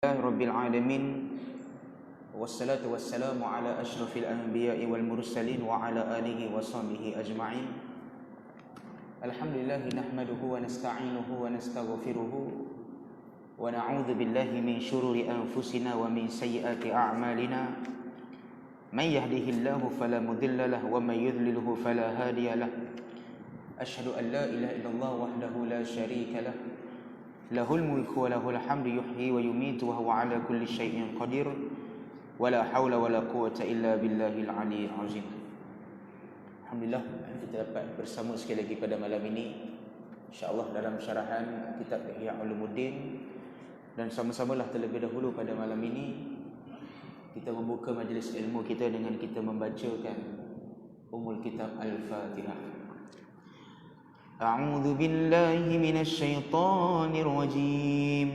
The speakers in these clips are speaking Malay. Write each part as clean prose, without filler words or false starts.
Rabbil alamin wassalatu wassalamu ala asyrafil anbiya'i wal mursalin wa ala alihi wa sahbihi ajma'in. Alhamdulillah nahmaduhu wa nasta'inuhu wa nastaghfiruhu wa na'udzu billahi min syururi anfusina wa min sayyiati a'malina. May yahdihillahu fala mudilla lahu wa may yudlilhu fala hadiya lahu. Asyhadu an la ilaha illallah wahdahu la syarika lahu. Lahul mulku wa lahul hamdu yuhyi wa yumitu wa huwa ala kulli syai'in qadir wa la hawla wa la quwwata illa billahil aliyyil azim. Alhamdulillah kita dapat bersama sekali lagi pada malam ini, insya-Allah dalam syarahan kitab Ihya Ulumuddin, dan sama-samalah terlebih dahulu pada malam ini kita membuka majlis ilmu kita dengan kita membacakan umul kitab Al-Fatihah. أعوذ بالله من الشيطان الرجيم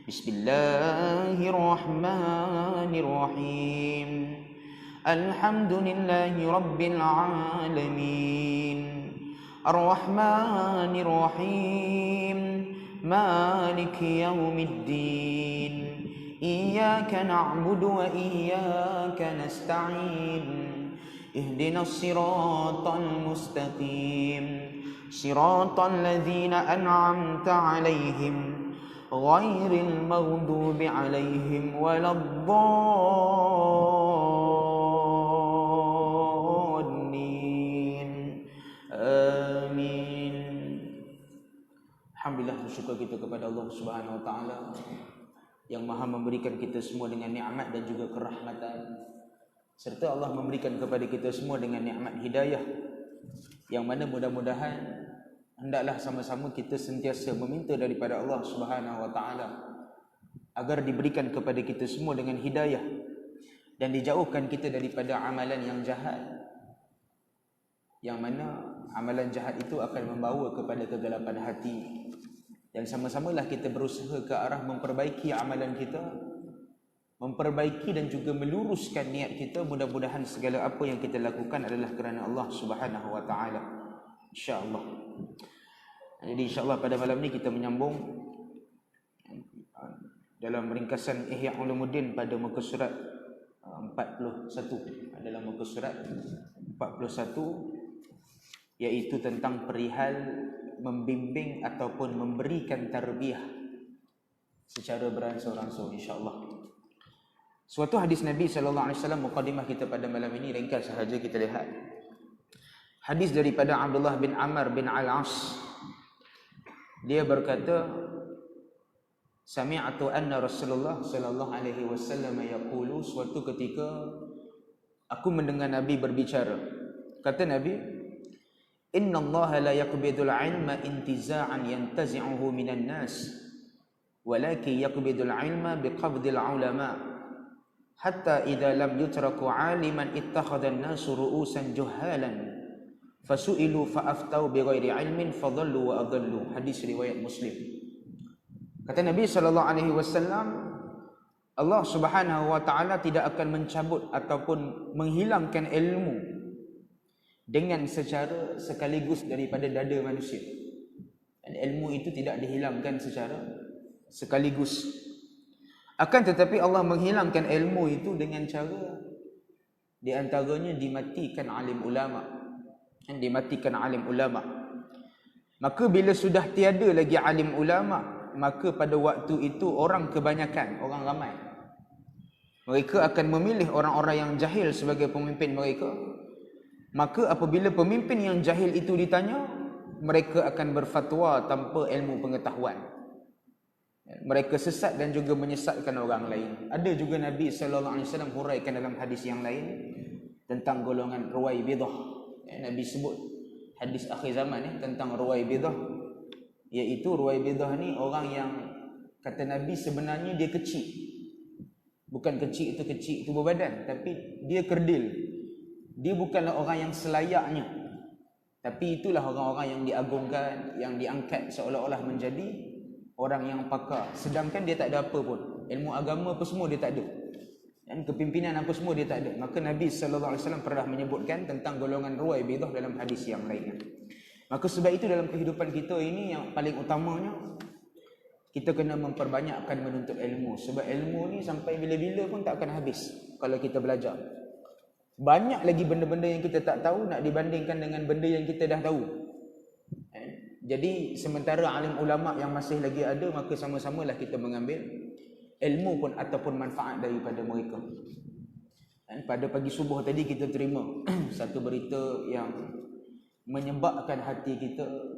بسم الله الرحمن الرحيم الحمد لله رب العالمين الرحمن الرحيم مالك يوم الدين إياك نعبد وإياك نستعين اهدنا الصراط المستقيم صراط الذين أنعمت عليهم غير المغضوب عليهم ولا الضالين آمين. Alhamdulillah, bersyukur kita kepada Allah Subhanahu wa taala yang Maha memberikan kita semua dengan nikmat dan juga kerahmatan, serta Allah memberikan kepada kita semua dengan nikmat hidayah, yang mana mudah-mudahan hendaklah sama-sama kita sentiasa meminta daripada Allah Subhanahu wa taala agar diberikan kepada kita semua dengan hidayah dan dijauhkan kita daripada amalan yang jahat, yang mana amalan jahat itu akan membawa kepada kegelapan hati, dan sama-samalah kita berusaha ke arah memperbaiki amalan kita, memperbaiki dan juga meluruskan niat kita. Mudah-mudahan segala apa yang kita lakukan adalah kerana Allah Subhanahu wa taala, insya-Allah. Jadi insya-Allah pada malam ni kita menyambung dalam ringkasan Ihya Ulumuddin pada muka surat 41. Dalam muka surat 41 iaitu tentang perihal membimbing ataupun memberikan tarbiyah secara beransur-ansur, insya-Allah. Suatu hadis Nabi sallallahu alaihi wasallam, mukadimah kita pada malam ini ringkas sahaja kita lihat. Hadis daripada Abdullah bin Amr bin Al-As. Dia berkata, sami'tu anna Rasulullah sallallahu alaihi wasallam yaqulu, suatu ketika aku mendengar Nabi berbicara. Kata Nabi, inna Allah la yaqbidul ilma intiza'an yantazi'uhu minan nas, walakin yaqbidul ilma biqabdil ulama. Hatta idza lam yutraku aliman ittakhadha an-nasu ru'usan juhalan fasu'ilu fa'aftau bighairi ilmin fadhallu wa adallu. Hadis riwayat Muslim. Kata Nabi sallallahu alaihi wasallam, Allah Subhanahu wa taala tidak akan mencabut ataupun menghilangkan ilmu dengan secara sekaligus daripada dada manusia. Dan ilmu itu tidak dihilangkan secara sekaligus. Akan tetapi Allah menghilangkan ilmu itu dengan cara, di antaranya dimatikan alim ulama. Dimatikan alim ulama. Maka bila sudah tiada lagi alim ulama, maka pada waktu itu orang kebanyakan, orang ramai, mereka akan memilih orang-orang yang jahil sebagai pemimpin mereka. Maka apabila pemimpin yang jahil itu ditanya, mereka akan berfatwa tanpa ilmu pengetahuan. Mereka sesat dan juga menyesatkan orang lain. Ada juga Nabi sallallahu alaihi wasallam huraikan dalam hadis yang lain tentang golongan Ruwaibidah. Nabi sebut hadis akhir zaman tentang Ruwaibidah, iaitu Ruwaibidah ni orang yang kata Nabi sebenarnya dia kecil. Bukan kecil itu berbadan, tapi dia kerdil. Dia bukanlah orang yang selayaknya, tapi itulah orang-orang yang diagungkan, yang diangkat seolah-olah menjadi orang yang pakar, sedangkan dia tak ada apa pun. Ilmu agama apa semua dia tak ada, dan kepimpinan apa semua dia tak ada. Maka Nabi sallallahu alaihi wasallam pernah menyebutkan tentang golongan Ruwaibidah dalam hadis yang lain. Maka sebab itu dalam kehidupan kita ini yang paling utamanya, kita kena memperbanyakkan menuntut ilmu. Sebab ilmu ni sampai bila-bila pun tak akan habis kalau kita belajar. Banyak lagi benda-benda yang kita tak tahu nak dibandingkan dengan benda yang kita dah tahu. Jadi sementara alim ulama yang masih lagi ada, maka sama-samalah kita mengambil ilmu pun ataupun manfaat daripada mereka. Pada pagi subuh tadi kita terima satu berita yang menyebabkan hati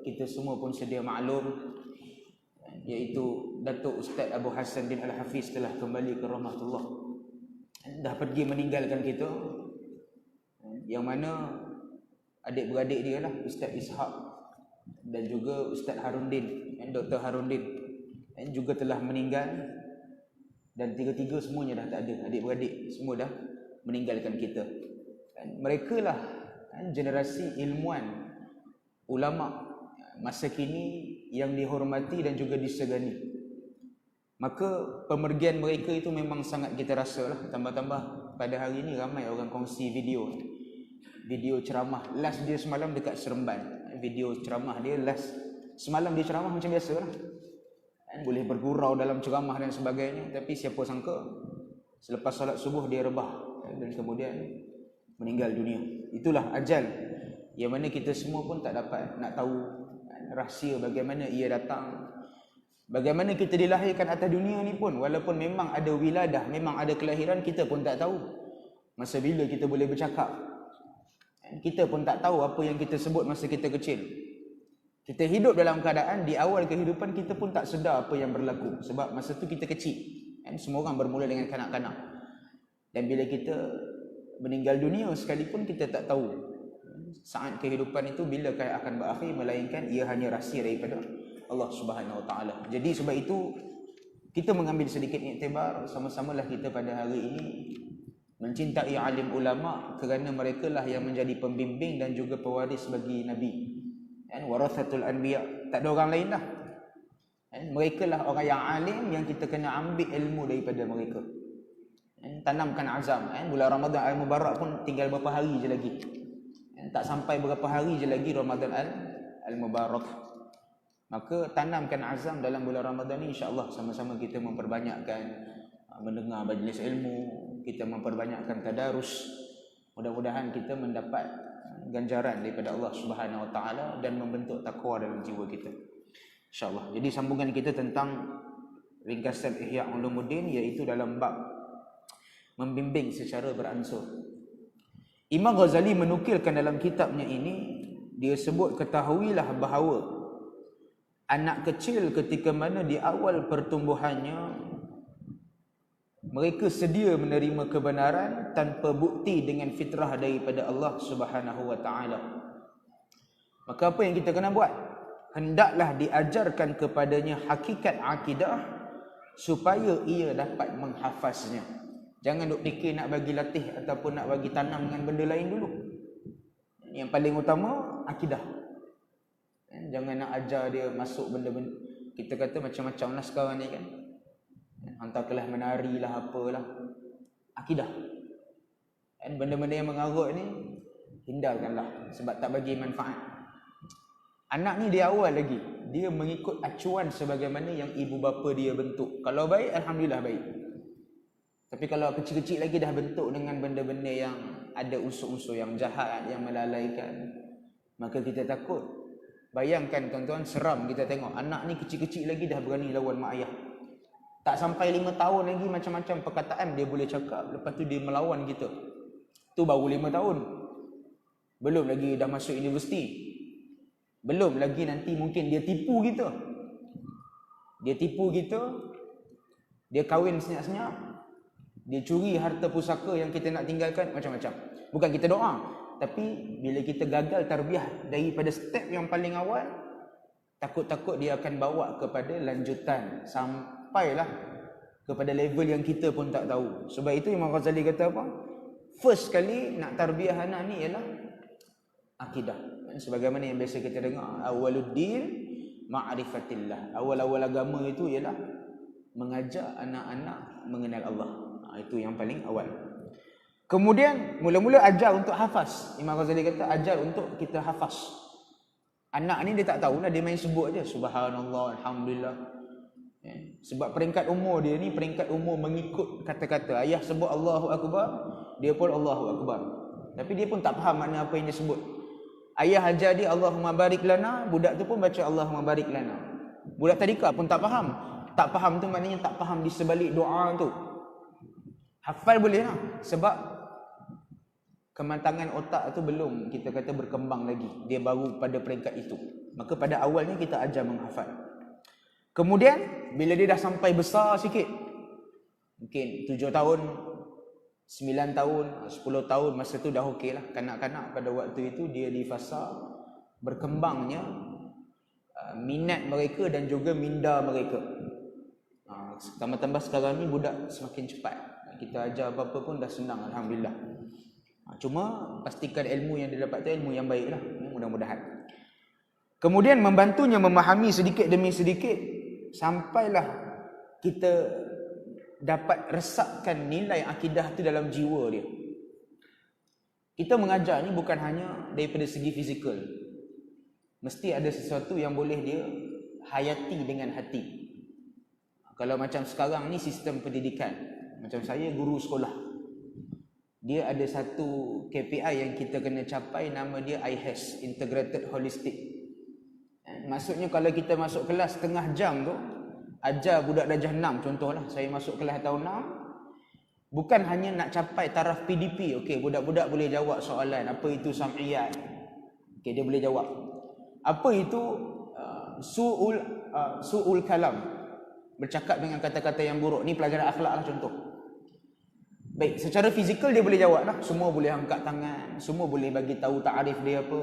kita semua pun sedia maklum, iaitu Datuk Ustaz Abu Hassan bin Al-Hafiz telah kembali ke rahmatullah. Dah pergi meninggalkan kita, yang mana adik-beradik dia lah, Ustaz Ishaq dan juga Ustaz Haruddin, Dr. Haruddin juga telah meninggal. Dan tiga-tiga semuanya dah tak ada, adik-beradik semua dah meninggalkan kita. Mereka lah generasi ilmuwan, ulama masa kini yang dihormati dan juga disegani. Maka pemergian mereka itu memang sangat kita rasa lah. Tambah-tambah pada hari ini ramai orang kongsi video ceramah. Last dia semalam dekat Seremban, video ceramah dia last semalam. Dia ceramah macam biasa lah, boleh bergurau dalam ceramah dan sebagainya. Tapi siapa sangka selepas solat subuh dia rebah dan kemudian meninggal dunia. Itulah ajal yang mana kita semua pun tak dapat nak tahu rahsia bagaimana ia datang, bagaimana kita dilahirkan atas dunia ni pun. Walaupun memang ada wiladah, memang ada kelahiran, kita pun tak tahu masa bila kita boleh bercakap. Kita pun tak tahu apa yang kita sebut masa kita kecil. Kita hidup dalam keadaan di awal kehidupan kita pun tak sedar apa yang berlaku. Sebab masa tu kita kecil. Semua orang bermula dengan kanak-kanak. Dan bila kita meninggal dunia sekalipun kita tak tahu saat kehidupan itu bila akan berakhir, melainkan ia hanya rahsia daripada Allah Subhanahu Wa Taala. Jadi sebab itu kita mengambil sedikit iktibar, sama-samalah kita pada hari ini mencintai alim ulama, kerana mereka lah yang menjadi pembimbing dan juga pewaris bagi Nabi. Warathatul anbiya, tak ada orang lain dah. Mereka lah orang yang alim yang kita kena ambil ilmu daripada mereka. Tanamkan azam. Bulan Ramadan Al-Mubarak pun tinggal berapa hari je lagi. Tak sampai berapa hari je lagi Ramadan Al-Mubarak. Maka tanamkan azam dalam bulan Ramadan ni, insya-Allah sama-sama kita memperbanyakkan mendengar majlis ilmu, kita memperbanyakkan tadarus. Mudah-mudahan kita mendapat ganjaran daripada Allah Subhanahu Wa Taala dan membentuk takwa dalam jiwa kita, insya-Allah. Jadi sambungan kita tentang ringkasan Ihya Ulumuddin, iaitu dalam bab membimbing secara beransur. Imam Ghazali menukilkan dalam kitabnya ini, dia sebut, ketahuilah bahawa anak kecil ketika mana di awal pertumbuhannya mereka sedia menerima kebenaran tanpa bukti dengan fitrah daripada Allah Subhanahu Wa Taala. Maka apa yang kita kena buat? Hendaklah diajarkan kepadanya hakikat akidah supaya ia dapat menghafaznya. Jangan duk fikir nak bagi latih ataupun nak bagi tanam dengan benda lain dulu. Yang paling utama akidah. Jangan nak ajar dia masuk benda-benda, kita kata macam-macam lah sekarang ni kan. Hantar kelas menari lah, apalah. Akidah. Benda-benda yang mengarut ni hindarkanlah, sebab tak bagi manfaat. Anak ni di awal lagi, dia mengikut acuan sebagaimana yang ibu bapa dia bentuk. Kalau baik, alhamdulillah baik. Tapi kalau kecil-kecil lagi dah bentuk dengan benda-benda yang ada unsur-unsur yang jahat, yang melalaikan, maka kita takut. Bayangkan tuan-tuan, seram kita tengok anak ni kecil-kecil lagi dah berani lawan mak ayah. Tak sampai 5 tahun lagi macam-macam perkataan dia boleh cakap, lepas tu dia melawan kita. Tu baru 5 tahun. Belum lagi dah masuk universiti. Belum lagi nanti mungkin dia tipu kita. Dia tipu kita, dia kahwin senyap-senyap, dia curi harta pusaka yang kita nak tinggalkan, macam-macam. Bukan kita doa, tapi bila kita gagal tarbiyah daripada step yang paling awal, takut-takut dia akan bawa kepada lanjutan sampailah kepada level yang kita pun tak tahu. Sebab itu Imam Ghazali kata apa? First kali nak tarbiyah anak ni ialah akidah. Sebagaimana yang biasa kita dengar, awwaluddin ma'rifatillah. Awal-awal agama itu ialah mengajak anak-anak mengenal Allah. Itu yang paling awal. Kemudian mula-mula ajar untuk hafaz. Imam Ghazali kata ajar untuk kita hafaz. Anak ni dia tak tahulah, dia main sebut aja subhanallah, alhamdulillah. Sebab peringkat umur dia ni peringkat umur mengikut kata-kata. Ayah sebut Allahu Akbar, dia pun Allahu Akbar. Tapi dia pun tak faham makna apa yang dia sebut. Ayah ajar dia Allahumma barik lana, budak tu pun baca Allahumma barik lana. Budak tadika pun tak faham. Tak faham tu maknanya tak faham di sebalik doa tu. Hafal boleh lah. Sebab kematangan otak tu belum kita kata berkembang lagi. Dia baru pada peringkat itu. Maka pada awalnya kita ajar menghafal. Kemudian bila dia dah sampai besar sikit, mungkin 7 tahun, 9 tahun, 10 tahun, masa tu dah okey lah. Kanak-kanak pada waktu itu dia di fasa berkembangnya minat mereka dan juga minda mereka. Tambah-tambah sekarang ni budak semakin cepat. Kita ajar apa-apa pun dah senang, Alhamdulillah. Cuma pastikan ilmu yang dia dapat tu ilmu yang baik lah, mudah-mudahan. Kemudian membantunya memahami sedikit demi sedikit sampailah kita dapat resapkan nilai akidah tu dalam jiwa dia. Kita mengajar ni bukan hanya daripada segi fizikal. Mesti ada sesuatu yang boleh dia hayati dengan hati. Kalau macam sekarang ni sistem pendidikan, macam saya guru sekolah, dia ada satu KPI yang kita kena capai, nama dia IHES, Integrated Holistic. Maksudnya kalau kita masuk kelas setengah jam tu, ajar budak darjah 6 contohlah, saya masuk kelas tahun 6, bukan hanya nak capai taraf PDP. Okey, budak-budak boleh jawab soalan, apa itu sam'iyat? Okey, dia boleh jawab. Apa itu su'ul kalam? Bercakap dengan kata-kata yang buruk. Ni pelajaran akhlak lah contoh. Baik, secara fizikal dia boleh jawab lah. Semua boleh angkat tangan, semua boleh bagi tahu ta'arif dia apa.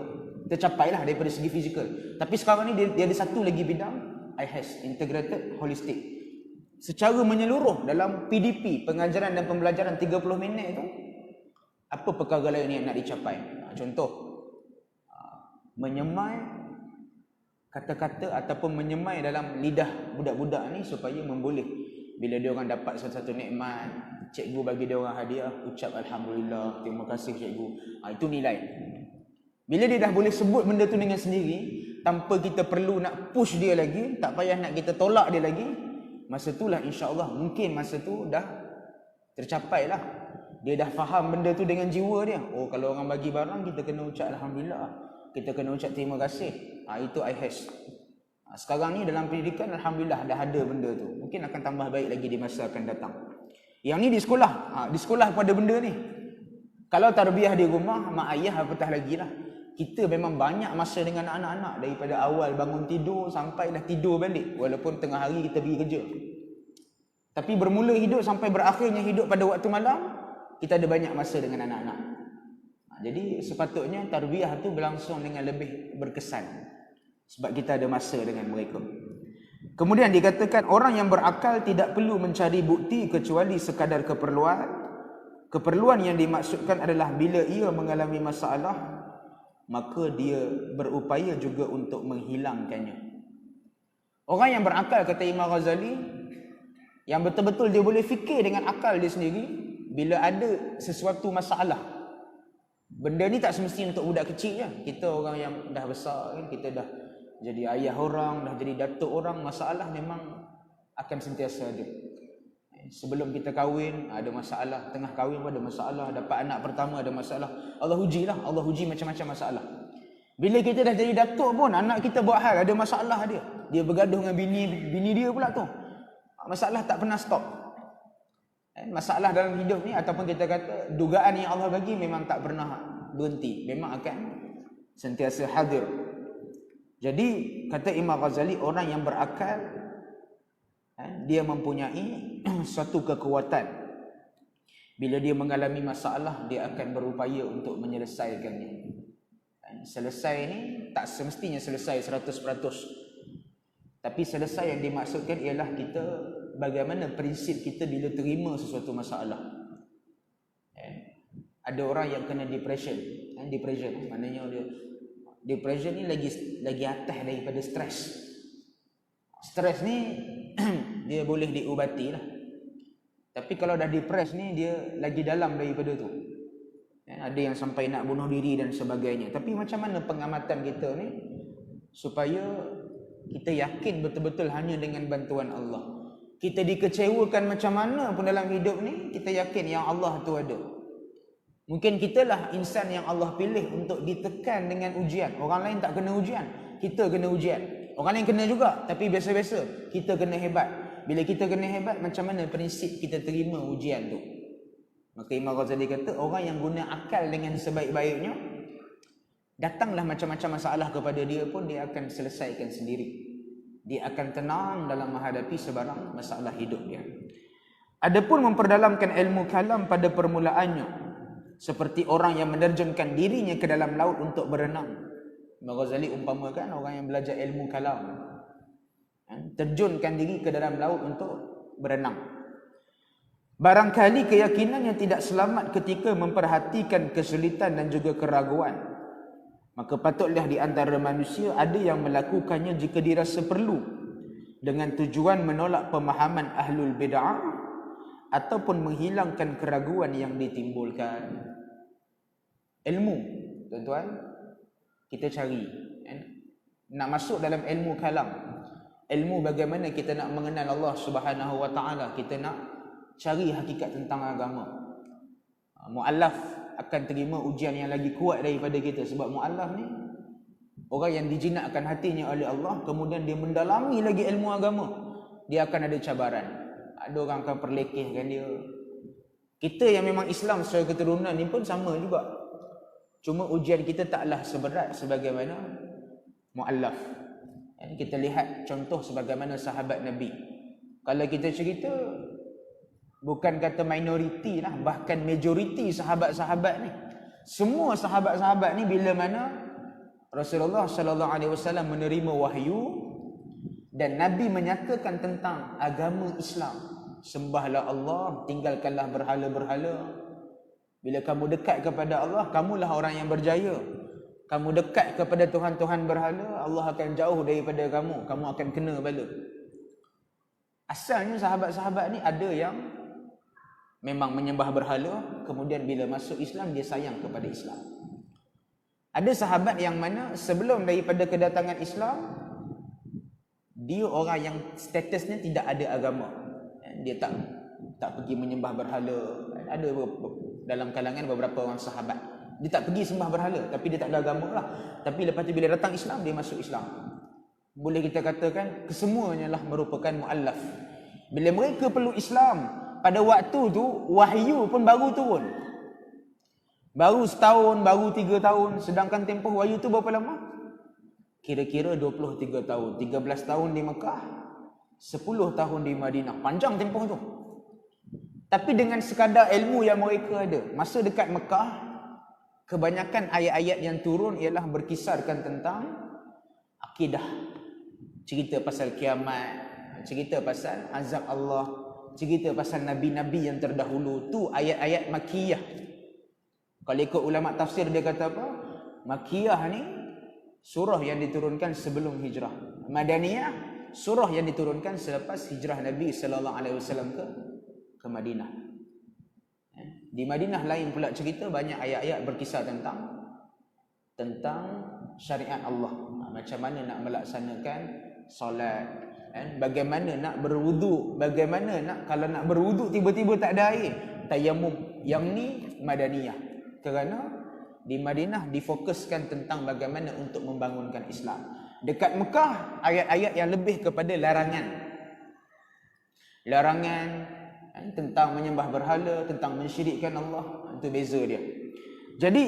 Tercapai lah daripada segi fizikal. Tapi sekarang ni dia ada satu lagi bidang, IHES, Integrated Holistic. Secara menyeluruh dalam PDP, pengajaran dan pembelajaran 30 minit tu, apa perkara lain yang nak dicapai? Contoh, menyemai kata-kata ataupun menyemai dalam lidah budak-budak ni supaya memboleh. Bila dia orang dapat satu-satu nikmat, cikgu bagi dia orang hadiah, ucap Alhamdulillah, terima kasih cikgu. Itu nilai. Bila dia dah boleh sebut benda tu dengan sendiri, tanpa kita perlu nak push dia lagi, tak payah nak kita tolak dia lagi, masa itulah insya-Allah mungkin masa tu dah tercapai lah. Dia dah faham benda tu dengan jiwa dia. Oh, kalau orang bagi barang kita kena ucap Alhamdulillah, kita kena ucap terima kasih. Itu IHES. Sekarang ni dalam pendidikan Alhamdulillah dah ada benda tu. Mungkin akan tambah baik lagi di masa akan datang. Yang ni di sekolah. Di sekolah pun ada benda ni. Kalau tarbiyah di rumah, mak ayah apatah lagi lah. Kita memang banyak masa dengan anak-anak. Daripada awal bangun tidur sampailah tidur balik. Walaupun tengah hari kita pergi kerja. Tapi bermula hidup sampai berakhirnya hidup pada waktu malam, kita ada banyak masa dengan anak-anak. Jadi sepatutnya tarbiyah tu berlangsung dengan lebih berkesan. Sebab kita ada masa dengan mereka. Kemudian dikatakan orang yang berakal tidak perlu mencari bukti kecuali sekadar keperluan. Keperluan yang dimaksudkan adalah bila ia mengalami masalah, maka dia berupaya juga untuk menghilangkannya. Orang yang berakal, kata Imam Ghazali, yang betul-betul dia boleh fikir dengan akal dia sendiri, bila ada sesuatu masalah. Benda ni tak semestinya untuk budak kecil je. Kita orang yang dah besar kan, kita dah jadi ayah orang, dah jadi datuk orang, masalah memang akan sentiasa ada. Sebelum kita kahwin ada masalah, tengah kahwin pun ada masalah, dapat anak pertama ada masalah. Allah ujilah, Allah uji macam-macam masalah. Bila kita dah jadi datuk pun anak kita buat hal ada masalah dia. Dia bergaduh dengan bini dia pula tu. Masalah tak pernah stop. Masalah dalam hidup ni ataupun kita kata dugaan yang Allah bagi memang tak pernah berhenti, memang akan sentiasa hadir. Jadi kata Imam Ghazali, orang yang berakal dia mempunyai suatu kekuatan. Bila dia mengalami masalah, dia akan berupaya untuk menyelesaikannya. Selesai ni tak semestinya selesai 100%. Tapi selesai yang dimaksudkan ialah kita bagaimana prinsip kita bila terima sesuatu masalah. Ada orang yang kena depression. Depression maknanya depression ni lagi atas daripada stres. Stres ni dia boleh diubati lah. Tapi kalau dah depres ni dia lagi dalam daripada tu. Ada yang sampai nak bunuh diri dan sebagainya. Tapi macam mana pengamatan kita ni supaya kita yakin betul-betul hanya dengan bantuan Allah. Kita dikecewakan macam mana pun dalam hidup ni, kita yakin yang Allah tu ada. Mungkin kitalah insan yang Allah pilih untuk ditekan dengan ujian. Orang lain tak kena ujian, kita kena ujian. Orang lain kena juga, tapi biasa-biasa. Kita kena hebat. Bila kita kena hebat, macam mana prinsip kita terima ujian tu? Maka Imam Ghazali kata, orang yang guna akal dengan sebaik-baiknya, datanglah macam-macam masalah kepada dia pun, dia akan selesaikan sendiri. Dia akan tenang dalam menghadapi sebarang masalah hidup dia. Adapun memperdalamkan ilmu kalam pada permulaannya, seperti orang yang menerjunkan dirinya ke dalam laut untuk berenang. Imam Ghazali umpamakan orang yang belajar ilmu kalam, terjunkan diri ke dalam laut untuk berenang. Barangkali keyakinannya tidak selamat ketika memperhatikan kesulitan dan juga keraguan. Maka patutlah di antara manusia ada yang melakukannya jika dirasa perlu, dengan tujuan menolak pemahaman ahlul bid'ah ataupun menghilangkan keraguan yang ditimbulkan. Ilmu, tuan-tuan, kita cari. Nak masuk dalam ilmu kalam, ilmu bagaimana kita nak mengenal Allah Subhanahu wa taala, kita nak cari hakikat tentang agama. Muallaf akan terima ujian yang lagi kuat daripada kita, sebab muallaf ni orang yang dijinakkan hatinya oleh Allah, kemudian dia mendalami lagi ilmu agama, dia akan ada cabaran. Ada orang akan perlekehkan dia. Kita yang memang Islam secara keturunan ni pun sama juga, cuma ujian kita taklah seberat sebagaimana muallaf. Kita lihat contoh sebagaimana sahabat Nabi. Kalau kita cerita, bukan kata minoriti lah, bahkan majoriti sahabat-sahabat ni, semua sahabat-sahabat ni bila mana Rasulullah sallallahu alaihi wasallam menerima wahyu dan Nabi menyatakan tentang agama Islam, sembahlah Allah, tinggalkanlah berhala-berhala. Bila kamu dekat kepada Allah, kamulah orang yang berjaya. Kamu dekat kepada Tuhan-Tuhan berhala, Allah akan jauh daripada kamu, kamu akan kena bala. Asalnya sahabat-sahabat ni ada yang memang menyembah berhala, kemudian bila masuk Islam dia sayang kepada Islam. Ada sahabat yang mana sebelum daripada kedatangan Islam, dia orang yang statusnya tidak ada agama. Dia tak pergi menyembah berhala. Ada dalam kalangan beberapa orang sahabat, dia tak pergi sembah berhala, tapi dia tak ada agama lah. Tapi lepas tu bila datang Islam, dia masuk Islam. Boleh kita katakan kesemuanya lah merupakan muallaf. Bila mereka perlu Islam, pada waktu tu wahyu pun baru turun. Baru setahun, baru 3 tahun. Sedangkan tempoh wahyu tu berapa lama? Kira-kira 23 tahun. 13 tahun di Mekah, 10 tahun di Madinah. Panjang tempoh tu. Tapi dengan sekadar ilmu yang mereka ada, masa dekat Mekah, kebanyakan ayat-ayat yang turun ialah berkisarkan tentang akidah. Cerita pasal kiamat, cerita pasal azab Allah, cerita pasal nabi-nabi yang terdahulu. Tu ayat-ayat makiyah. Kalau ikut ulama tafsir dia kata apa? Makiyah ni surah yang diturunkan sebelum hijrah. Madaniyah surah yang diturunkan selepas hijrah Nabi sallallahu alaihi wasallam ke Madinah. Di Madinah lain pula cerita, banyak ayat-ayat berkisar tentang syariat Allah. Macam mana nak melaksanakan solat, bagaimana nak berwuduk, bagaimana nak kalau nak berwuduk tiba-tiba tak ada air, tayammum. Yang ni Madaniyah, kerana di Madinah difokuskan tentang bagaimana untuk membangunkan Islam. Dekat Mekah ayat-ayat yang lebih kepada larangan tentang menyembah berhala, tentang mensyirikkan Allah. Itu beza dia. Jadi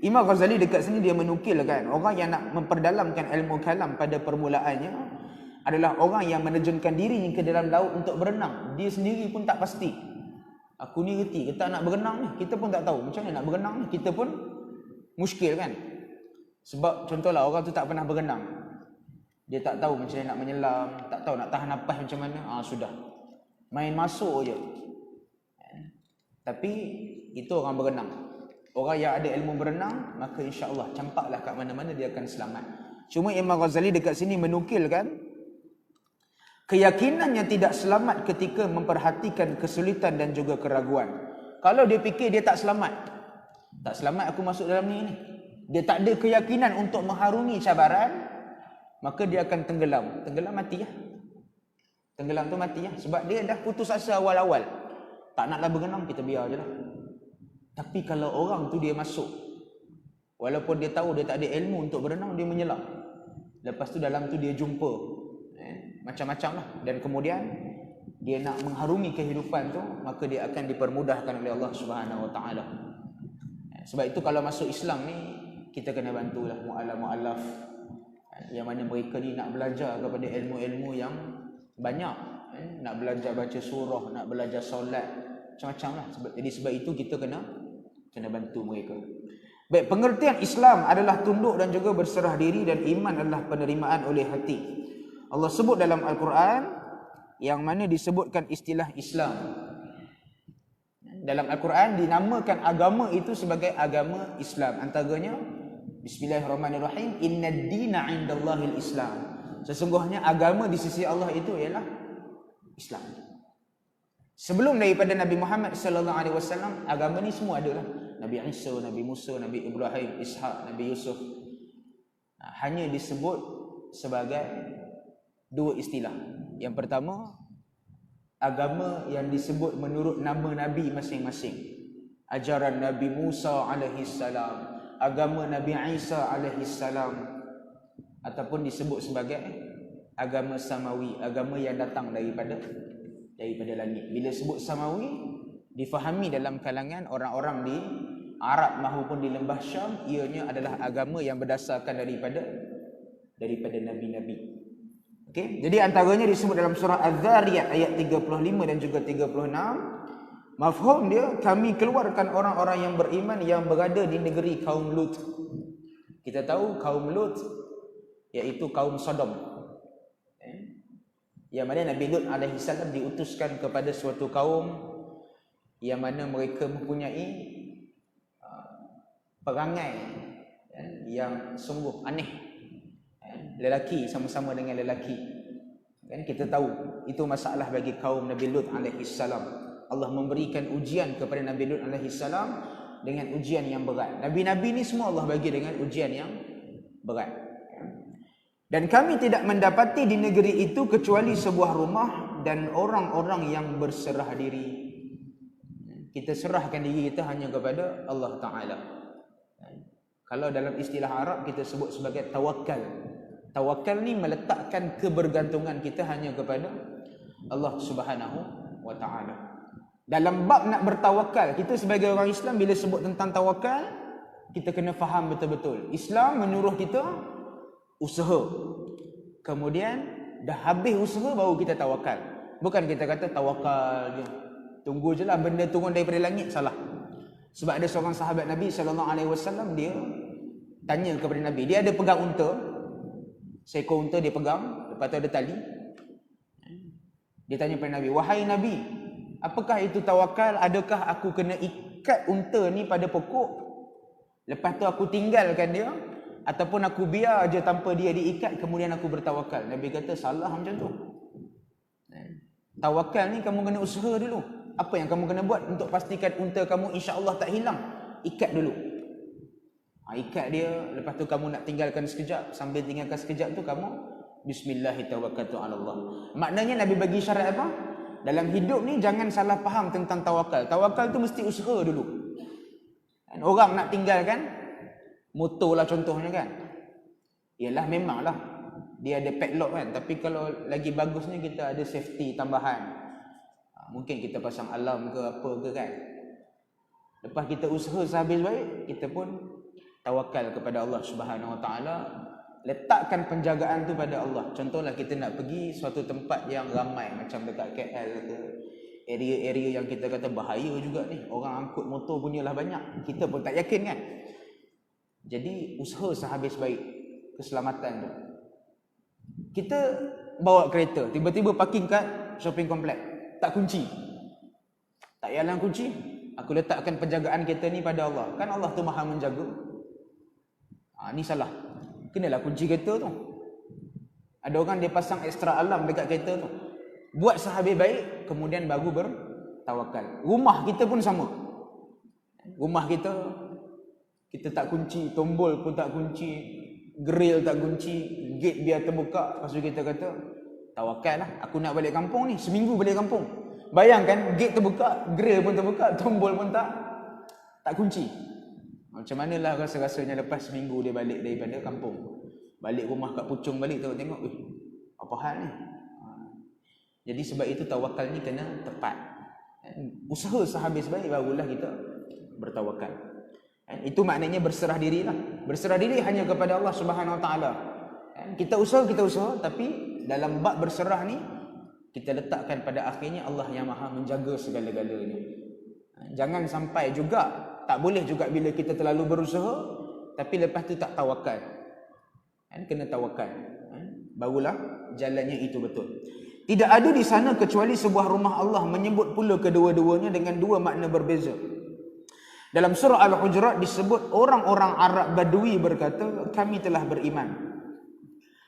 Imam Ghazali dekat sini dia menukilkan orang yang nak memperdalamkan ilmu kalam pada permulaannya adalah orang yang menerjunkan diri ke dalam laut untuk berenang. Dia sendiri pun tak pasti. Aku ni reti, kita nak berenang ni, kita pun tak tahu macam mana nak berenang ni. Kita pun muskil kan. Sebab contohlah orang tu tak pernah berenang. Dia tak tahu macam mana nak menyelam, tak tahu nak tahan nafas macam mana. Sudah. Main masuk je. Tapi itu orang berenang. Orang yang ada ilmu berenang, maka insya-Allah campaklah kat mana-mana dia akan selamat. Cuma Imam Ghazali dekat sini menukilkan keyakinannya tidak selamat ketika memperhatikan kesulitan dan juga keraguan. Kalau dia fikir dia tak selamat aku masuk dalam ni. Dia tak ada keyakinan untuk mengharungi cabaran, maka dia akan tenggelam. Tenggelam mati ya. Tenggelam tu mati ya. Sebab dia dah putus asa awal-awal. Tak naklah berenang, kita biar je lah. Tapi kalau orang tu dia masuk, walaupun dia tahu dia tak ada ilmu untuk berenang, dia menyelam. Lepas tu dalam tu dia jumpa macam-macam lah. Dan kemudian dia nak mengharungi kehidupan tu, maka dia akan dipermudahkan oleh Allah Subhanahu Wa Taala. Sebab itu kalau masuk Islam ni, kita kena bantulah mu'alaf-mu'alaf yang mana mereka ni nak belajar kepada ilmu-ilmu yang banyak, nak belajar baca surah, nak belajar solat, macam-macam lah. Jadi sebab itu kita kena bantu mereka. Baik, pengertian Islam adalah tunduk dan juga berserah diri, dan iman adalah penerimaan oleh hati. Allah sebut dalam Al-Quran yang mana disebutkan istilah Islam. Dalam Al-Quran dinamakan agama itu sebagai agama Islam. Antaranya Bismillahirrahmanirrahim, Innad dina 'indallahil Islam. Sesungguhnya agama di sisi Allah itu ialah Islam. Sebelum daripada Nabi Muhammad sallallahu alaihi wasallam, agama ni semua adalah Nabi Isa, Nabi Musa, Nabi Ibrahim, Ishaq, Nabi Yusuf. Hanya disebut sebagai dua istilah. Yang pertama, agama yang disebut menurut nama Nabi masing-masing. Ajaran Nabi Musa alaihi salam, agama Nabi Isa alaihi salam, ataupun disebut sebagai agama samawi, agama yang datang daripada langit. Bila sebut samawi, difahami dalam kalangan orang-orang di Arab maupun di lembah Syam, ianya adalah agama yang berdasarkan daripada nabi-nabi. Okey, jadi antaranya disebut dalam surah Az-Zariyat ayat 35 dan juga 36. Mafhum dia, kami keluarkan orang-orang yang beriman yang berada di negeri kaum Lut. Kita tahu kaum Lut iaitu kaum Sodom. Yang mana Nabi Lut alaihi salam diutuskan kepada suatu kaum yang mana mereka mempunyai perangai yang sungguh aneh. Lelaki sama-sama dengan lelaki. Kan kita tahu itu masalah bagi kaum Nabi Lut alaihi salam. Allah memberikan ujian kepada Nabi Lut alaihi salam dengan ujian yang berat. Nabi-nabi ni semua Allah bagi dengan ujian yang berat. Dan kami tidak mendapati di negeri itu kecuali sebuah rumah dan orang-orang yang berserah diri. Kita serahkan diri kita hanya kepada Allah Ta'ala. Kalau dalam istilah Arab kita sebut sebagai tawakal. Tawakal ni meletakkan kebergantungan kita hanya kepada Allah Subhanahu Wa Ta'ala. Dalam bab nak bertawakal, kita sebagai orang Islam bila sebut tentang tawakal, kita kena faham betul-betul. Islam menyuruh kita usaha. Kemudian dah habis usaha baru kita tawakal. Bukan kita kata tawakal je, tunggu je lah benda turun daripada langit. Salah. Sebab ada seorang sahabat Nabi SAW, dia tanya kepada Nabi. Dia ada pegang unta, seekor unta dia pegang, lepas tu ada tali. Dia tanya kepada Nabi, wahai Nabi, apakah itu tawakal? Adakah aku kena ikat unta ni pada pokok, lepas tu aku tinggalkan dia, ataupun aku biar je tanpa dia diikat kemudian aku bertawakal? Nabi kata salah macam tu. Tawakal ni kamu kena usaha dulu. Apa yang kamu kena buat untuk pastikan unta kamu insya-Allah tak hilang? Ikat dulu. Ikat dia, lepas tu kamu nak tinggalkan sekejap. Sambil tinggalkan sekejap tu kamu Bismillahirrahmanirrahim. Maknanya Nabi bagi syarat apa? Dalam hidup ni jangan salah faham tentang tawakal. Tawakal tu mesti usaha dulu. Orang nak tinggalkan motor lah contohnya kan. Yalah memanglah dia ada padlock kan, tapi kalau lagi bagusnya kita ada safety tambahan. Mungkin kita pasang alarm ke apa ke kan. Lepas kita usaha sehabis baik, kita pun tawakal kepada Allah Subhanahu Wa Taala. Letakkan penjagaan tu pada Allah. Contohlah kita nak pergi suatu tempat yang ramai, macam dekat KL ke, area-area yang kita kata bahaya juga ni, orang angkut motor punyalah banyak, kita pun tak yakin kan. Jadi usaha sehabis baik keselamatan tu. Kita bawa kereta, tiba-tiba parking kat shopping complex, tak kunci. Tak payah kunci, aku letakkan penjagaan kereta ni pada Allah. Kan Allah tu Maha menjaga. Ni salah. Kenalah kunci kereta tu. Ada orang dia pasang ekstra alarm dekat kereta tu. Buat sehabis baik, kemudian baru bertawakal. Rumah kita pun sama. Rumah kita tak kunci, tombol pun tak kunci, grill tak kunci, gate biar terbuka. Lepas tu kita kata Tawakal lah. Aku nak balik kampung ni, seminggu balik kampung. Bayangkan, gate terbuka, grill pun terbuka, tombol pun tak kunci. Macam manalah rasa-rasanya lepas seminggu dia balik daripada kampung. Balik rumah kat Puchong balik, tengok, apa hal ni? Jadi sebab itu tawakal ni kena tepat. Usaha sehabis baik barulah kita bertawakal. Itu maknanya berserah dirilah. Berserah diri hanya kepada Allah Subhanahu Wa Taala. Kita usaha, tapi dalam bab berserah ni kita letakkan pada akhirnya Allah yang Maha menjaga segala-galanya. Jangan sampai juga, tak boleh juga bila kita terlalu berusaha tapi lepas tu tak tawakal. Kena tawakal. Barulah jalannya itu betul. Tidak ada di sana kecuali sebuah rumah Allah, menyebut pula kedua-duanya dengan dua makna berbeza. Dalam surah Al-Hujurat disebut orang-orang Arab Badui berkata, kami telah beriman.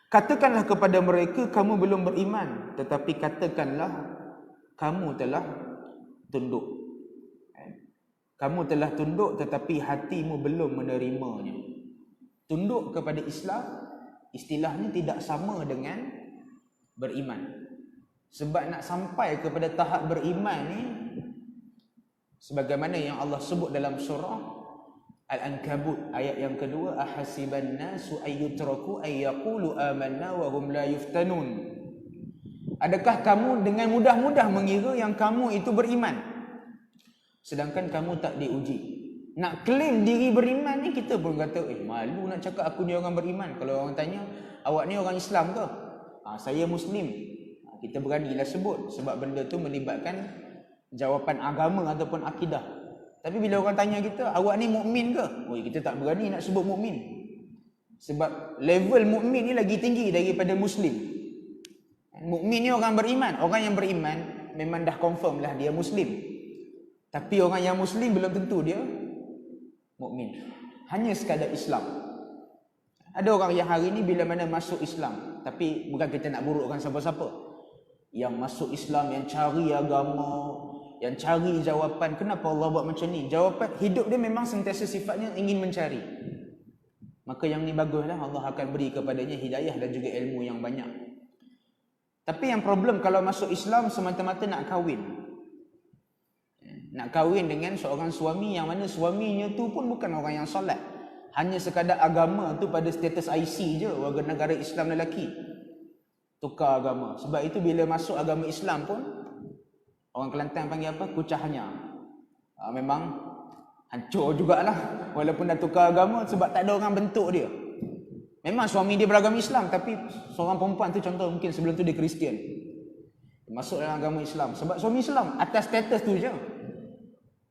Katakanlah kepada mereka, kamu belum beriman, tetapi katakanlah kamu telah tunduk. Kamu telah tunduk tetapi hatimu belum menerimanya. Tunduk kepada Islam istilahnya tidak sama dengan beriman. Sebab nak sampai kepada tahap beriman ni, sebagaimana yang Allah sebut dalam surah Al-Ankabut ayat yang kedua, ahasiban nasu ayyutraku ayyaqulu amanna wa hum la yuftanun. Adakah kamu dengan mudah-mudah mengira yang kamu itu beriman sedangkan kamu tak diuji? Nak claim diri beriman ni kita pun kata malu nak cakap aku ni orang beriman. Kalau orang tanya, awak ni orang Islam ke? Saya Muslim. Kita beranilah sebut sebab benda tu melibatkan jawapan agama ataupun akidah. Tapi bila orang tanya kita, awak ni mukmin ke? Kita tak berani nak sebut mukmin. Sebab level mukmin ni lagi tinggi daripada Muslim. Mukmin ni orang beriman. Orang yang beriman memang dah confirm lah dia Muslim. Tapi orang yang Muslim belum tentu dia mukmin. Hanya sekadar Islam. Ada orang yang hari ni bila mana masuk Islam, tapi bukan kita nak burukkan siapa-siapa. Yang masuk Islam, yang cari agama, yang cari jawapan, kenapa Allah buat macam ni? Jawapan hidup dia memang sentiasa sifatnya ingin mencari. Maka yang ni baguslah, Allah akan beri kepadanya hidayah dan juga ilmu yang banyak. Tapi yang problem kalau masuk Islam semata-mata nak kahwin. Nak kahwin dengan seorang suami yang mana suaminya tu pun bukan orang yang solat. Hanya sekadar agama tu pada status IC je, warga negara Islam lelaki. Tukar agama. Sebab itu bila masuk agama Islam pun orang Kelantan panggil apa? Kucahnya. Memang hancur jugalah. Walaupun dah tukar agama sebab tak ada orang bentuk dia. Memang suami dia beragama Islam tapi seorang perempuan tu contoh mungkin sebelum tu dia Kristian. Masuk dalam agama Islam. Sebab suami Islam atas status tu je.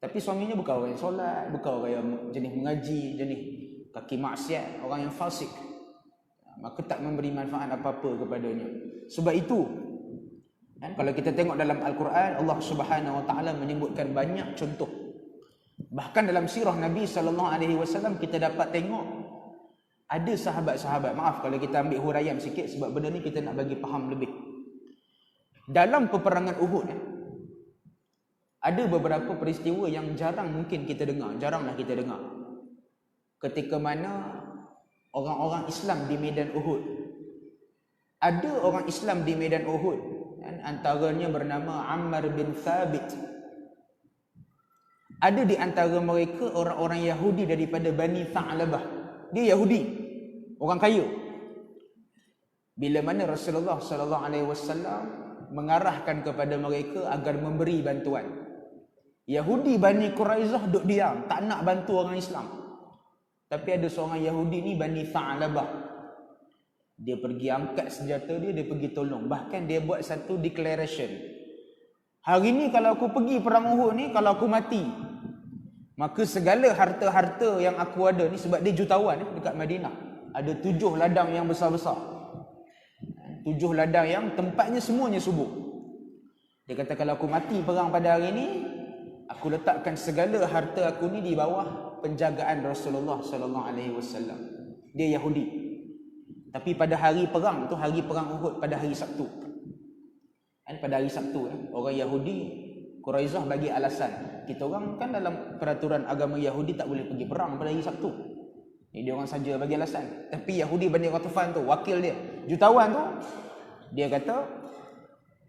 Tapi suaminya bukan orang yang solat, bukan orang yang jenis mengaji, jenis kaki maksiat, orang yang fasik. Maka tak memberi manfaat apa-apa kepadanya. Sebab itu kalau kita tengok dalam Al-Quran, Allah Subhanahu Wa Taala menyebutkan banyak contoh. Bahkan dalam sirah Nabi sallallahu alaihi wasallam kita dapat tengok ada sahabat-sahabat. Maaf kalau kita ambil huraian sikit sebab benda ni kita nak bagi faham lebih. Dalam peperangan Uhud ada beberapa peristiwa yang jarang mungkin kita dengar, jaranglah kita dengar. Ketika mana orang-orang Islam di medan Uhud, ada orang Islam di medan Uhud, antaranya bernama Ammar bin Thabit. Ada di antara mereka orang-orang Yahudi daripada Bani Tha'labah. Dia Yahudi, orang kaya. Bila mana Rasulullah sallallahu alaihi wasallam mengarahkan kepada mereka agar memberi bantuan. Yahudi Bani Quraizah duduk diam, tak nak bantu orang Islam. Tapi ada seorang Yahudi ni Bani Tha'labah. Dia pergi angkat senjata dia pergi tolong. Bahkan dia buat satu declaration. Hari ni kalau aku pergi perang Uhud ni, kalau aku mati, maka segala harta-harta yang aku ada ni, sebab dia jutawan dekat Madinah. Ada 7 ladang yang besar-besar. 7 ladang yang tempatnya semuanya subur. Dia kata kalau aku mati perang pada hari ni, aku letakkan segala harta aku ni di bawah penjagaan Rasulullah sallallahu alaihi wasallam. Dia Yahudi. Tapi pada hari perang tu, hari perang Uhud pada hari Sabtu. Pada hari Sabtu orang Yahudi Quraizah bagi alasan. Kita orang kan dalam peraturan agama Yahudi tak boleh pergi perang pada hari Sabtu. Dia orang saja bagi alasan. Tapi Yahudi Bani Ghatafan tu, wakil dia, jutawan tu, dia kata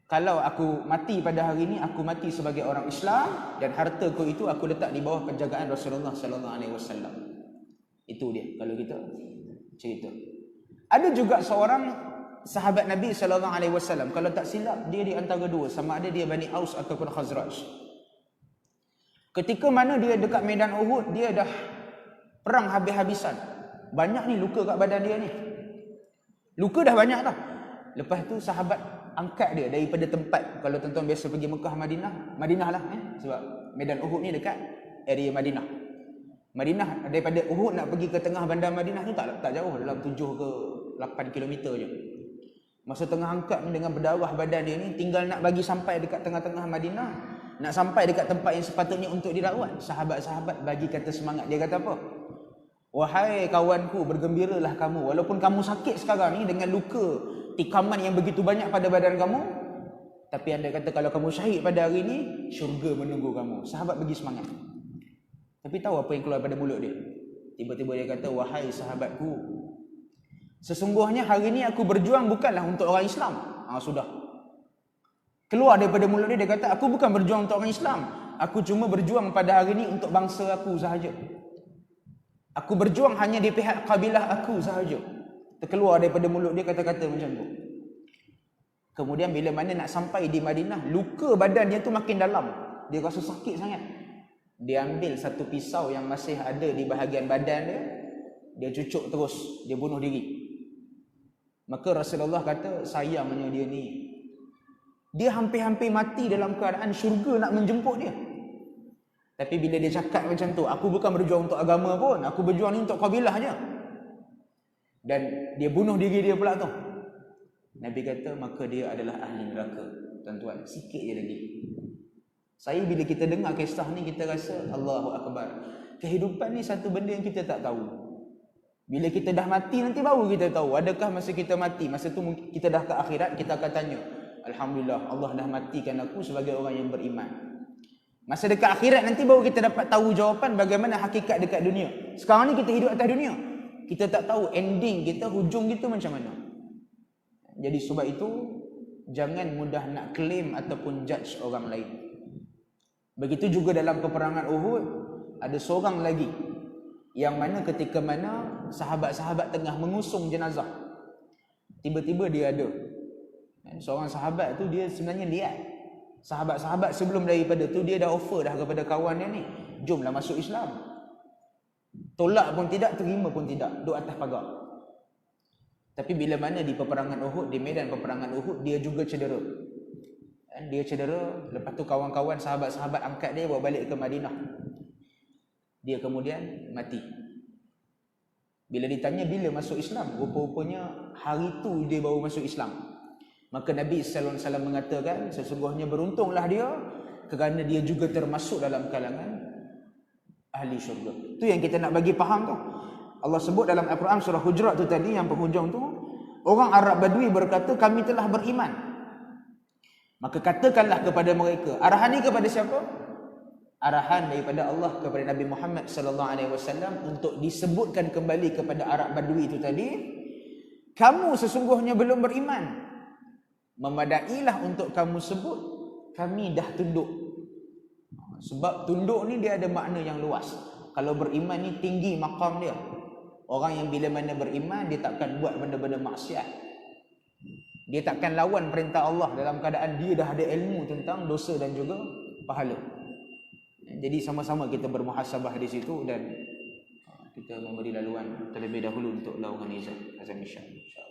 Kalau aku mati pada hari ini, aku mati sebagai orang Islam dan hartaku itu aku letak di bawah penjagaan Rasulullah sallallahu alaihi wasallam. Itu dia kalau kita cerita. Ada juga seorang sahabat Nabi sallallahu alaihi wasallam, kalau tak silap dia di antara dua, sama ada dia Bani Aus ataupun Khazraj. Ketika mana dia dekat medan Uhud, dia dah perang habis-habisan. Banyak ni luka kat badan dia ni. Luka dah banyak dah. Lepas tu sahabat angkat dia daripada tempat, kalau tuan-tuan biasa pergi Mekah, Madinah lah sebab medan Uhud ni dekat area Madinah. Daripada Uhud nak pergi ke tengah bandar Madinah tu tak jauh, dalam 7 ke 8 kilometer je. Masa tengah angkat ni dengan berdarah badan dia ni, tinggal nak bagi sampai dekat tengah-tengah Madinah, nak sampai dekat tempat yang sepatutnya untuk dirawat, sahabat-sahabat bagi kata semangat. Dia kata apa? Wahai kawanku, bergembiralah kamu walaupun kamu sakit sekarang ni dengan luka tikaman yang begitu banyak pada badan kamu, tapi anda kata kalau kamu syahid pada hari ini, syurga menunggu kamu. Sahabat bagi semangat. Tapi tahu apa yang keluar pada mulut dia? Tiba-tiba dia kata, wahai sahabatku, sesungguhnya hari ini aku berjuang bukanlah untuk orang Islam. Sudah. Keluar daripada mulut dia, dia kata, aku bukan berjuang untuk orang Islam. Aku cuma berjuang pada hari ini untuk bangsa aku sahaja. Aku berjuang hanya di pihak kabilah aku sahaja. Terkeluar daripada mulut dia kata-kata macam tu. Kemudian bila mana nak sampai di Madinah, luka badan dia tu makin dalam. Dia rasa sakit sangat. Dia ambil satu pisau yang masih ada di bahagian badan dia, dia cucuk terus, dia bunuh diri. Maka Rasulullah kata, sayangnya dia ni, dia hampir-hampir mati dalam keadaan syurga nak menjemput dia. Tapi bila dia cakap macam tu, aku bukan berjuang untuk agama pun, aku berjuang ni untuk kabilah je. Dan dia bunuh diri dia pula tu. Nabi kata, maka dia adalah ahli neraka. Tuan-tuan, sikit je lagi. Saya bila kita dengar kisah ni, kita rasa Allahu Akbar. Kehidupan ni satu benda yang kita tak tahu. Bila kita dah mati nanti baru kita tahu. Adakah masa kita mati, masa tu kita dah ke akhirat, kita akan tanya, Alhamdulillah, Allah dah matikan aku sebagai orang yang beriman. Masa dekat akhirat nanti baru kita dapat tahu jawapan bagaimana hakikat dekat dunia. Sekarang ni kita hidup atas dunia, kita tak tahu ending kita, hujung kita macam mana. Jadi sebab itu, jangan mudah nak claim ataupun judge orang lain. Begitu juga dalam peperangan Uhud, ada seorang lagi yang mana ketika mana sahabat-sahabat tengah mengusung jenazah, tiba-tiba dia ada seorang sahabat tu, dia sebenarnya lihat sahabat-sahabat sebelum daripada tu, dia dah offer dah kepada kawan dia ni, jomlah masuk Islam. Tolak pun tidak, terima pun tidak, duduk atas pagar. Tapi bila mana di peperangan Uhud, di medan peperangan Uhud, dia juga cedera. Dia cedera, lepas tu kawan-kawan sahabat-sahabat angkat dia bawa balik ke Madinah. Dia kemudian mati. Bila ditanya bila masuk Islam, rupa-rupanya hari tu dia baru masuk Islam. Maka Nabi sallallahu alaihi wasallam mengatakan, sesungguhnya beruntunglah dia kerana dia juga termasuk dalam kalangan ahli syurga. Tu yang kita nak bagi faham tu. Allah sebut dalam Al-Quran surah Hujurat tu tadi, yang penghujung tu, orang Arab Badui berkata, kami telah beriman. Maka katakanlah kepada mereka, arahan ni kepada siapa? Arahan daripada Allah kepada Nabi Muhammad sallallahu alaihi wasallam untuk disebutkan kembali kepada Arab Badui itu tadi, kamu sesungguhnya belum beriman. Memadailah untuk kamu sebut kami dah tunduk. Sebab tunduk ni dia ada makna yang luas. Kalau beriman ni tinggi maqam dia. Orang yang bila mana beriman, dia takkan buat benda-benda maksiat. Dia takkan lawan perintah Allah dalam keadaan dia dah ada ilmu tentang dosa dan juga pahala. Jadi sama-sama kita bermuhasabah di situ dan kita memberi laluan terlebih dahulu untuk laungan azan isya, insya-Allah.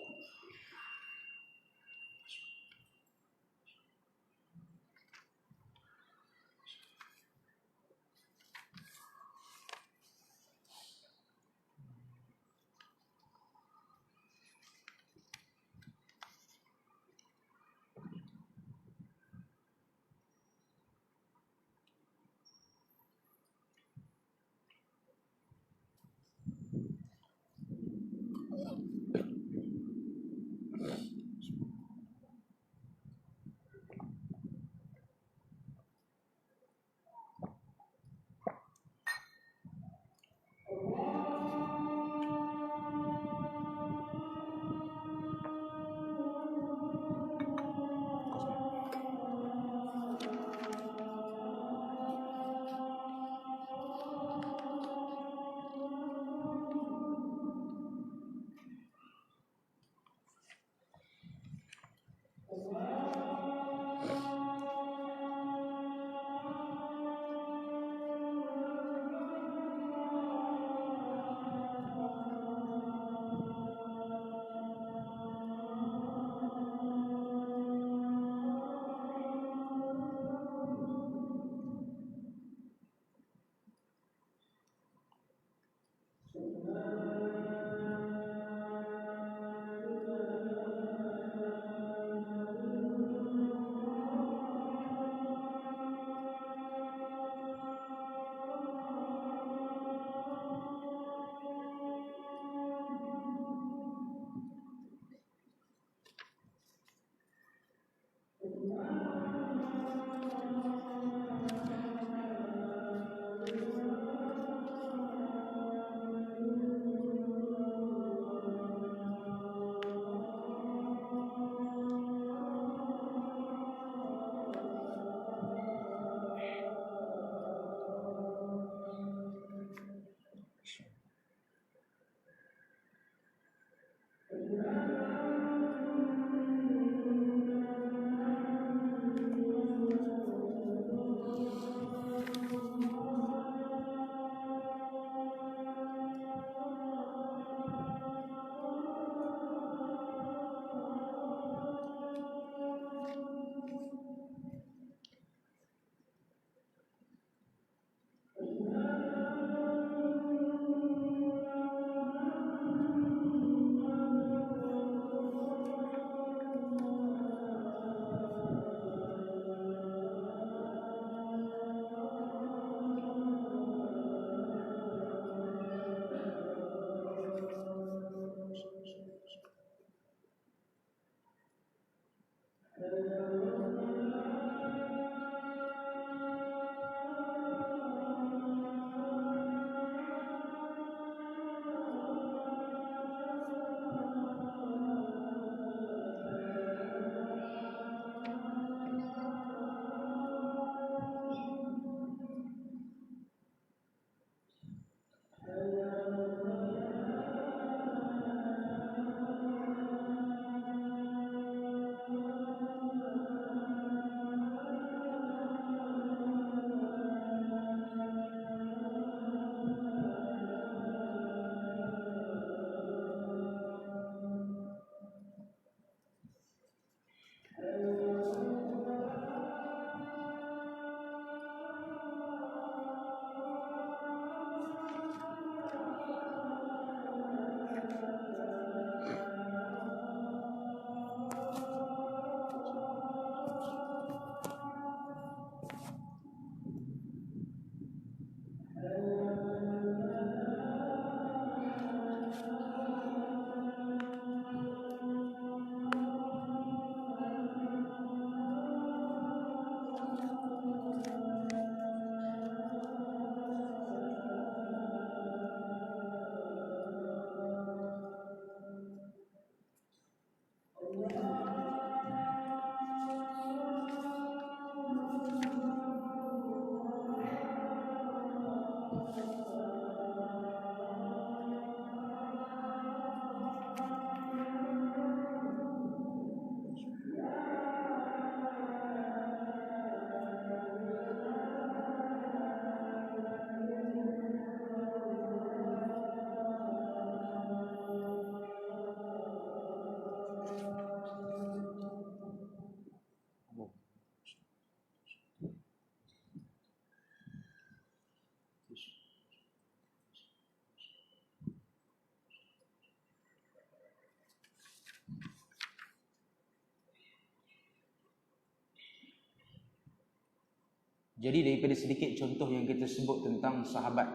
Jadi daripada sedikit contoh yang kita sebut tentang sahabat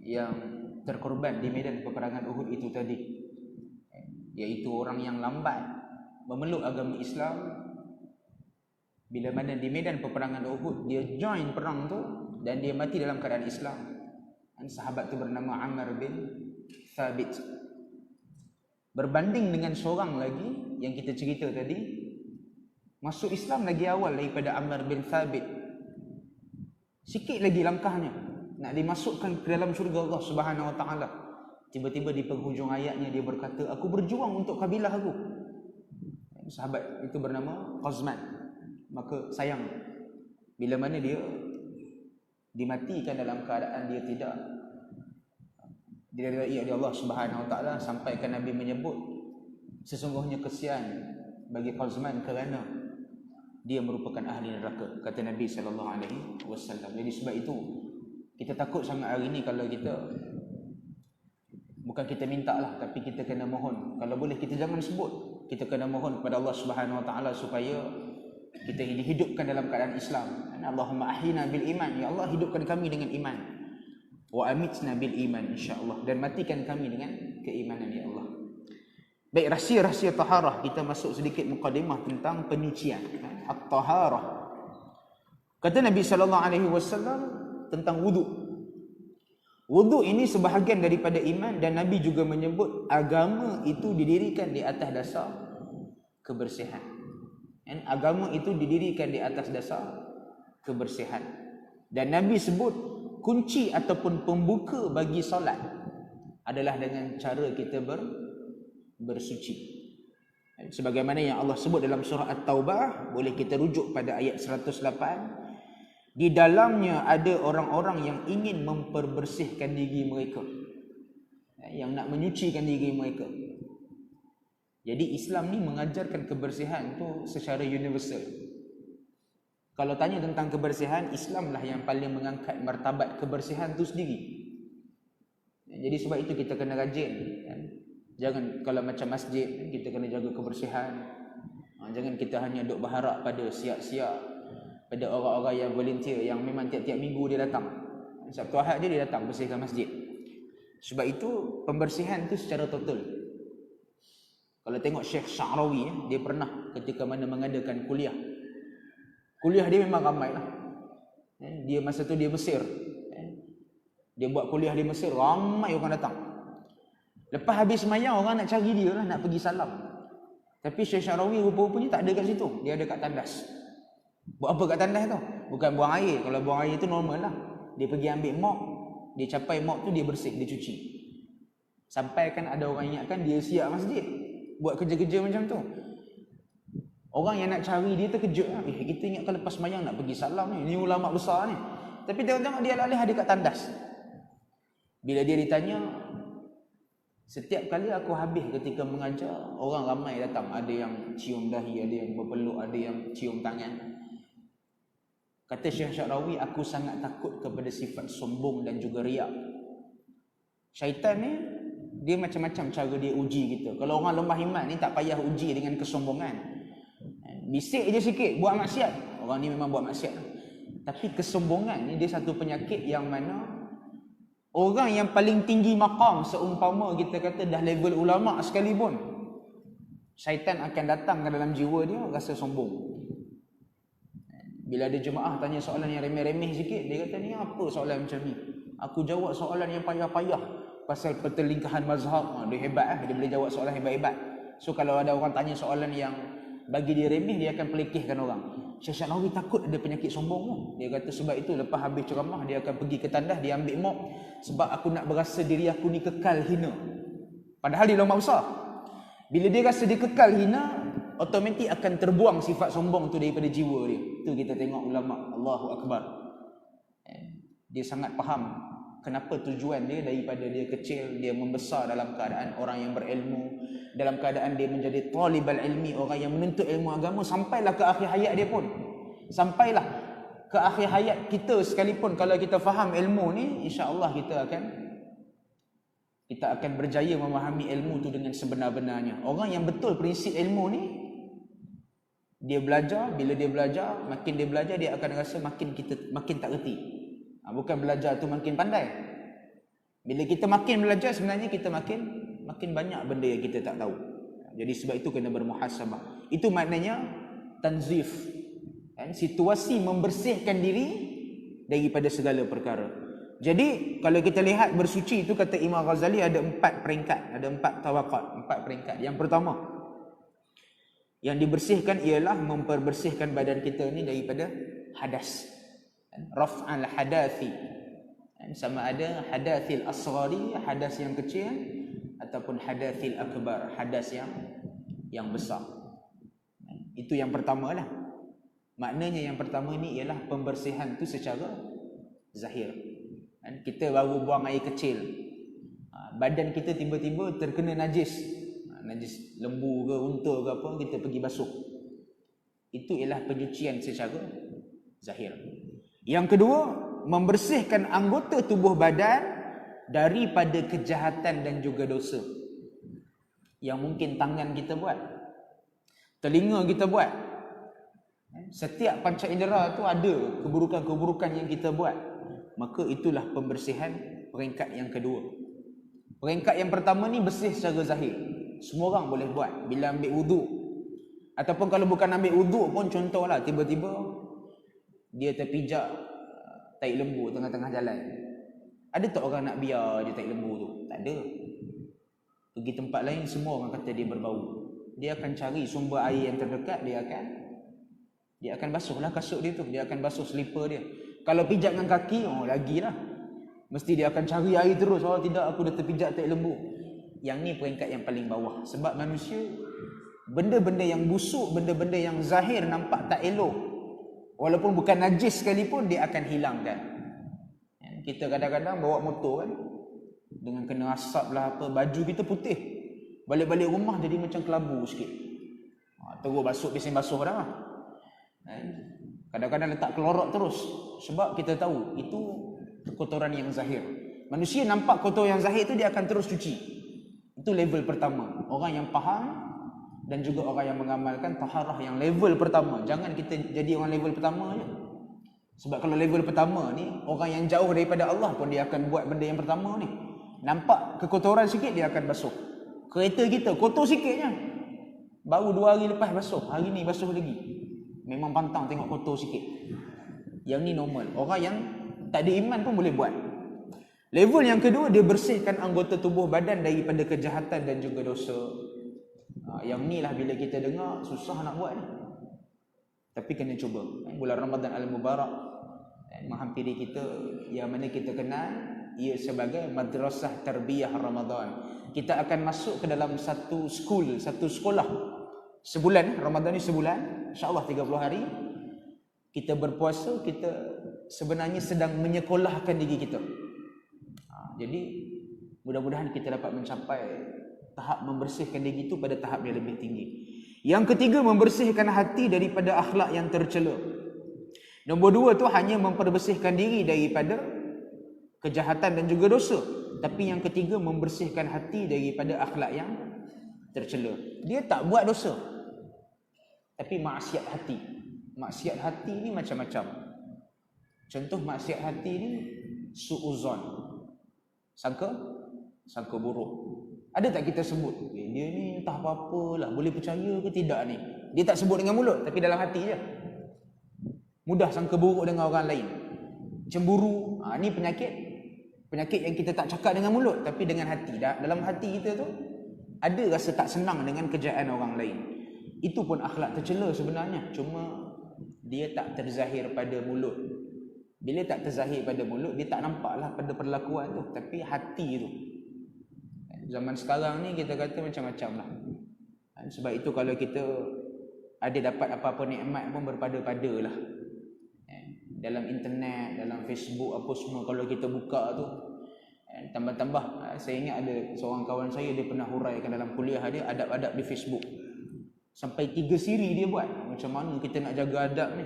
yang terkorban di medan peperangan Uhud itu tadi, iaitu orang yang lambat memeluk agama Islam. Bila mana di medan peperangan Uhud dia join perang tu dan dia mati dalam keadaan Islam. Dan sahabat tu bernama Ammar bin Thabit. Berbanding dengan seorang lagi yang kita cerita tadi, masuk Islam lagi awal daripada Ammar bin Thabit. Sikit lagi langkahnya nak dimasukkan ke dalam syurga Allah Subhanahu Wa Taala. Tiba-tiba di penghujung ayatnya dia berkata, aku berjuang untuk kabilah aku. Sahabat itu bernama Qazman. Maka sayang bila mana dia dimatikan dalam keadaan dia tidak diridai oleh Allah Subhanahu Wa Taala, sampaikan Nabi menyebut sesungguhnya kesian bagi Qazman kerana dia merupakan ahli neraka, kata Nabi sallallahu alaihi wasallam. Jadi sebab itu kita takut sangat hari ni kalau kita, bukan kita minta lah, tapi kita kena mohon. Kalau boleh kita jangan sebut, kita kena mohon kepada Allah Subhanahu Wa Taala supaya kita dihidupkan dalam keadaan Islam. Allahumma ahyina bil iman, ya Allah hidupkan kami dengan iman. Wa amitna bil iman, insya-Allah, dan matikan kami dengan keimanan, ya Allah. Baik, rahsia-rahsia taharah, kita masuk sedikit mukadimah tentang penyucian, at-taharah. Kata Nabi sallallahu alaihi wasallam tentang wudu. Wudu ini sebahagian daripada iman, dan Nabi juga menyebut agama itu didirikan di atas dasar kebersihan. Dan agama itu didirikan di atas dasar kebersihan. Dan Nabi sebut kunci ataupun pembuka bagi solat adalah dengan cara kita bersuci. Sebagaimana yang Allah sebut dalam surah At-Taubah, boleh kita rujuk pada ayat 108. Di dalamnya ada orang-orang yang ingin memperbersihkan diri mereka, yang nak menyucikan diri mereka. Jadi Islam ni mengajarkan kebersihan tu secara universal. Kalau tanya tentang kebersihan, Islamlah yang paling mengangkat martabat kebersihan tu sendiri. Jadi sebab itu kita kena rajin, kan? Jangan kalau macam masjid, kita kena jaga kebersihan. Jangan kita hanya duk berharap pada siap-siap, pada orang-orang yang volunteer yang memang tiap-tiap minggu dia datang. Sabtu Ahad dia datang bersihkan masjid. Sebab itu pembersihan tu secara total. Kalau tengok Syekh Sya'rawi, dia pernah ketika mana mengadakan kuliah. Kuliah dia memang ramai lah. Dia masa tu dia Mesir. Dia buat kuliah di Mesir, ramai orang datang. Lepas habis semayang, orang nak cari dia lah, nak pergi salam. Tapi Syekh Sya'rawi rupa-rupanya tak ada kat situ. Dia ada kat tandas. Buat apa kat tandas tu? Bukan buang air. Kalau buang air tu normal lah. Dia pergi ambil mop, dia capai mop tu, dia bersih, dia cuci. Sampai kan ada orang ingatkan dia siap masjid, buat kerja-kerja macam tu. Orang yang nak cari dia terkejut lah. Kita ingatkan lepas semayang nak pergi salam ni, ni ulama besar ni. Tapi tengok-tengok dia alih ada kat tandas. Bila dia ditanya, setiap kali aku habis ketika mengajar, orang ramai datang. Ada yang cium dahi, ada yang berpeluk, ada yang cium tangan. Kata Syekh Sya'rawi, aku sangat takut kepada sifat sombong dan juga riak. Syaitan ni, dia macam-macam cara dia uji kita. Kalau orang lemah iman ni tak payah uji dengan kesombongan. Bisik je sikit, buat maksiat. Orang ni memang buat maksiat. Tapi kesombongan ni dia satu penyakit yang mana orang yang paling tinggi maqam, seumpama kita kata dah level ulama sekalipun, syaitan akan datang ke dalam jiwa dia rasa sombong. Bila ada jemaah tanya soalan yang remeh-remeh sikit, dia kata, ni apa soalan macam ni? Aku jawab soalan yang payah-payah pasal pertelingkahan mazhab. Dia hebat lah, dia boleh jawab soalan hebat-hebat. So kalau ada orang tanya soalan yang bagi dia remeh, dia akan pelekehkan orang. Syekh Sya'rawi takut ada penyakit sombong tu. Dia kata sebab itu lepas habis ceramah, dia akan pergi ke tandas, dia ambil mop. Sebab aku nak berasa diri aku ni kekal hina. Padahal dia ulama besar. Bila dia rasa dia kekal hina, automatik akan terbuang sifat sombong tu daripada jiwa dia. Tu kita tengok ulama, Allahu Akbar. Dia sangat faham kenapa tujuan dia daripada dia kecil, dia membesar dalam keadaan orang yang berilmu, dalam keadaan dia menjadi talibal ilmi, orang yang menuntut ilmu agama, sampailah ke akhir hayat dia pun. Sampailah ke akhir hayat kita sekalipun, kalau kita faham ilmu ni, insya-Allah kita akan berjaya memahami ilmu tu dengan sebenar-benarnya. Orang yang betul prinsip ilmu ni, Dia belajar, bila dia belajar, makin dia belajar dia akan rasa makin tak reti. Bukan belajar tu makin pandai. Bila kita makin belajar, sebenarnya kita makin banyak benda yang kita tak tahu. Jadi sebab itu kena bermuhasabah. Itu maknanya tanzif. Situasi membersihkan diri daripada segala perkara. Jadi kalau kita lihat bersuci itu, kata Imam Ghazali, ada 4 peringkat, ada 4 tawaqat, 4 peringkat. Yang pertama, yang dibersihkan ialah memperbersihkan badan kita ni daripada hadas. Raf'al hadathi. Sama ada hadathil asghari, hadas yang kecil, ataupun hadathil akbar, hadas yang besar. Itu yang pertama lah. Maknanya yang pertama ni ialah pembersihan tu secara zahir. Kita baru buang air kecil, badan kita tiba-tiba terkena najis, najis lembu ke unta ke apa, kita pergi basuh. Itu ialah penyucian secara zahir. Yang kedua, membersihkan anggota tubuh badan daripada kejahatan dan juga dosa. Yang mungkin tangan kita buat, telinga kita buat. Setiap panca indera tu ada keburukan-keburukan yang kita buat. Maka itulah pembersihan peringkat yang kedua. Peringkat yang pertama ni bersih secara zahir. Semua orang boleh buat bila ambil wuduk. Ataupun kalau bukan ambil wuduk pun, contohlah tiba-tiba dia terpijak tai lembu tengah-tengah jalan. Ada tak orang nak biar dia tai lembu tu? Tak ada. Pergi tempat lain semua orang kata dia berbau. Dia akan cari sumber air yang terdekat, dia akan basuhlah kasut dia tu, dia akan basuh selipar dia. Kalau pijak dengan kaki, lagilah. Mesti dia akan cari air terus. Tidak, aku dah terpijak tai lembu. Yang ni peringkat yang paling bawah. Sebab manusia, benda-benda yang busuk, benda-benda yang zahir nampak tak elok, walaupun bukan najis sekalipun, dia akan hilangkan. Kita kadang-kadang bawa motor kan, dengan kena asap lah apa, baju kita putih, balik-balik rumah jadi macam kelabu sikit. Terus basuh, bising basuh dah lah. Kadang-kadang letak kelorok terus. Sebab kita tahu itu kotoran yang zahir. Manusia nampak kotor yang zahir tu, dia akan terus cuci. Itu level pertama. Orang yang faham dan juga orang yang mengamalkan taharah yang level pertama. Jangan kita jadi orang level pertama je. Sebab kalau level pertama ni, orang yang jauh daripada Allah pun dia akan buat benda yang pertama ni. Nampak kekotoran sikit, dia akan basuh. Kereta kita kotor sikitnya, baru 2 hari lepas basuh, hari ni basuh lagi. Memang pantang tengok kotor sikit. Yang ni normal. Orang yang tak ada iman pun boleh buat. Level yang kedua, dia bersihkan anggota tubuh badan daripada kejahatan dan juga dosa. Yang ni lah bila kita dengar, susah nak buat ni. Tapi kena cuba. Bulan Ramadan Al-Mubarak menghampiri kita, yang mana kita kenal ia sebagai Madrasah Tarbiyah Ramadan. Kita akan masuk ke dalam satu sekolah. Sebulan, Ramadan ni sebulan, insya-Allah 30 hari. Kita berpuasa, kita sebenarnya sedang menyekolahkan diri kita. Jadi mudah-mudahan kita dapat mencapai tahap membersihkan diri itu pada tahap yang lebih tinggi. Yang ketiga, membersihkan hati daripada akhlak yang tercela. Nombor 2 tu hanya memperbersihkan diri daripada kejahatan dan juga dosa. Tapi yang ketiga, membersihkan hati daripada akhlak yang tercela. Dia tak buat dosa, tapi maksiat hati. Maksiat hati ni macam-macam. Contoh maksiat hati ni su'uzon, sangka buruk. Ada tak kita sebut, dia ni entah apa-apalah, boleh percaya ke tidak ni? Dia tak sebut dengan mulut, tapi dalam hati je. Mudah sangka buruk dengan orang lain. Cemburu, ni penyakit yang kita tak cakap dengan mulut, tapi dengan hati. Dalam hati kita tu ada rasa tak senang dengan kejayaan orang lain. Itu pun akhlak tercela sebenarnya, cuma dia tak terzahir pada mulut. Bila tak terzahir pada mulut, dia tak nampaklah pada perlakuan tu, tapi hati tu. Zaman sekarang ni kita kata macam-macam lah. Sebab itu kalau kita ada dapat apa-apa nikmat pun berpada-pada lah. Dalam internet, dalam Facebook, apa semua kalau kita buka tu, tambah-tambah, saya ingat ada seorang kawan saya, dia pernah huraikan dalam kuliah dia adab-adab di Facebook. Sampai 3 siri dia buat. Macam mana kita nak jaga adab ni?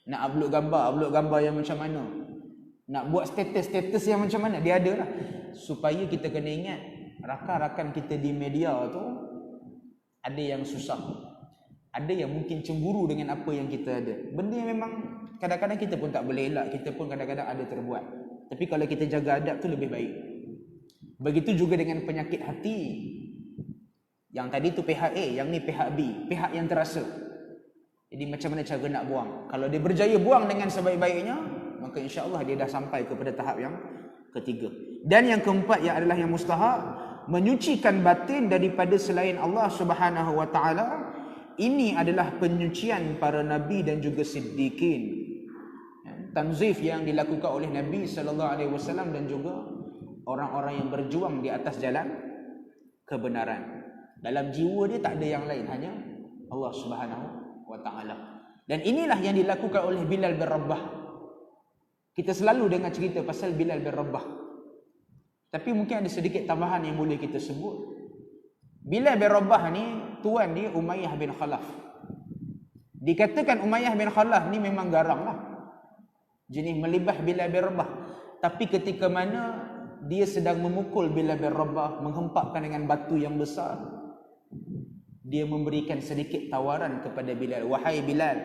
Nak upload gambar yang macam mana? Nak buat status yang macam mana? Dia ada lah. Supaya kita kena ingat, rakan-rakan kita di media tu ada yang susah, Ada yang mungkin cemburu dengan apa yang kita ada. Benda yang memang kadang-kadang kita pun tak boleh elak, kita pun kadang-kadang ada terbuat. Tapi kalau kita jaga adab tu lebih baik. Begitu juga dengan penyakit hati. Yang tadi tu pihak A, yang ni pihak B, pihak yang terasa. Jadi macam mana cara nak buang? Kalau dia berjaya buang dengan sebaik-baiknya, maka insya-Allah dia dah sampai kepada tahap yang ketiga. Dan yang keempat yang adalah yang mustahab, menyucikan batin daripada selain Allah Subhanahu wa taala. Ini adalah penyucian para nabi dan juga siddiqin. Tanzif yang dilakukan oleh Nabi sallallahu alaihi wasallam dan juga orang-orang yang berjuang di atas jalan kebenaran. Dalam jiwa dia tak ada yang lain, hanya Allah Subhanahu wa taala. Dan inilah yang dilakukan oleh Bilal bin Rabah. Kita selalu dengar cerita pasal Bilal bin Rabah. Tapi mungkin ada sedikit tambahan yang boleh kita sebut. Bilal bin Rabah ni tuan dia Umayyah bin Khalaf. Dikatakan Umayyah bin Khalaf ni memang garang lah, jenis melibah Bilal bin Rabah. Tapi ketika mana dia sedang memukul Bilal bin Rabah, menghempapkan dengan batu yang besar, dia memberikan sedikit tawaran kepada Bilal. Wahai Bilal,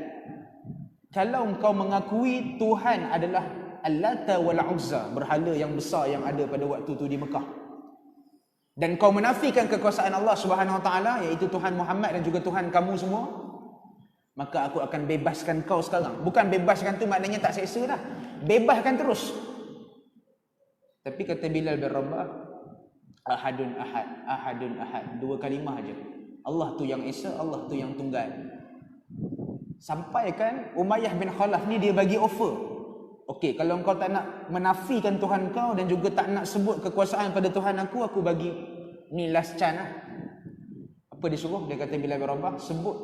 kalau engkau mengakui Tuhan adalah Al-Lata wal-Uzza, berhala yang besar yang ada pada waktu itu di Mekah, dan kau menafikan kekuasaan Allah Subhanahu wa taala, iaitu Tuhan Muhammad dan juga Tuhan kamu semua, maka aku akan bebaskan kau sekarang. Bukan bebaskan tu maknanya tak seksa dah, bebaskan terus. Tapi kata Bilal bin Rabah, ahadun ahad, ahadun ahad, dua kalimah aja. Allah tu yang esa, Allah tu yang tunggal. Sampaikan Umayyah bin Khalaf ni dia bagi offer. Okey, kalau engkau tak nak menafikan Tuhan kau dan juga tak nak sebut kekuasaan pada Tuhan aku bagi ni last chance lah. Apa dia suruh? Dia kata Bilal bin Rabah, sebut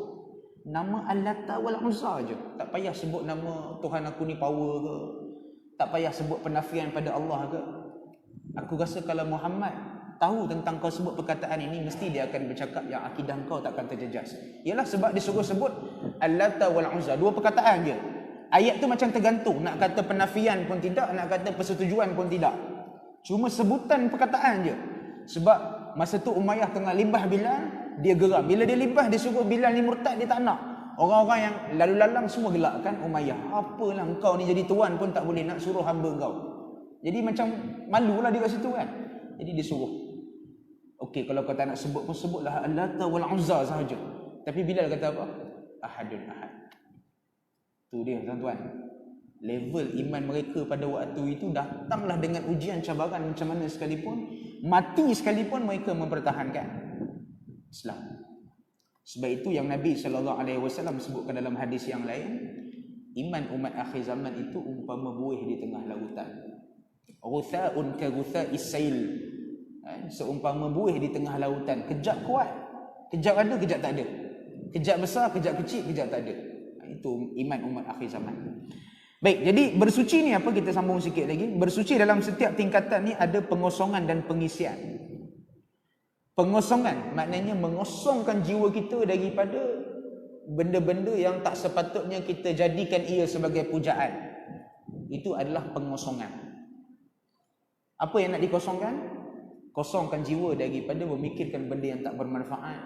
nama Al-Lata wal-Uzza je. Tak payah sebut nama Tuhan aku ni power ke. Tak payah sebut penafian pada Allah ke. Aku rasa kalau Muhammad tahu tentang kau sebut perkataan ini, mesti dia akan bercakap yang akidah kau takkan terjejas. Ialah sebab dia suruh sebut Al-Lata wal-Uzza. Dua perkataan je. Ayat tu macam tergantung, nak kata penafian pun tidak, nak kata persetujuan pun tidak. Cuma sebutan perkataan je. Sebab masa tu Umayyah tengah libah Bilal, dia geram. Bila dia libah, dia suruh Bilal ni murtad, dia tak nak. Orang-orang yang lalu lalang semua gelak kan Umayyah. Apalah engkau ni jadi tuan pun tak boleh, nak suruh hamba kau. Jadi macam malulah dia kat situ kan. Jadi dia suruh, okey, kalau kau tak nak sebut pun sebutlah Al-Lata wal-Uzza sahaja. Tapi Bilal kata apa? Ahadun ahad. Tu dia tuan-tuan. Level iman mereka pada waktu itu datanglah dengan ujian cabaran macam mana sekalipun, mati sekalipun mereka mempertahankan Islam. Sebab itu yang Nabi SAW sebutkan dalam hadis yang lain, iman umat akhir zaman itu umpama buih di tengah lautan. Ghutha'un ka ghutha'is sail. Seumpama buih di tengah lautan, kejap kuat, kejap ada, kejap tak ada. Kejap besar, kejap kecil, kejap tak ada. Itu iman umat akhir zaman. Baik, jadi bersuci ni apa? Kita sambung sikit lagi. Bersuci dalam setiap tingkatan ni ada pengosongan dan pengisian. Pengosongan maknanya mengosongkan jiwa kita daripada benda-benda yang tak sepatutnya kita jadikan ia sebagai pujaan. Itu adalah pengosongan. Apa yang nak dikosongkan? Kosongkan jiwa daripada memikirkan benda yang tak bermanfaat,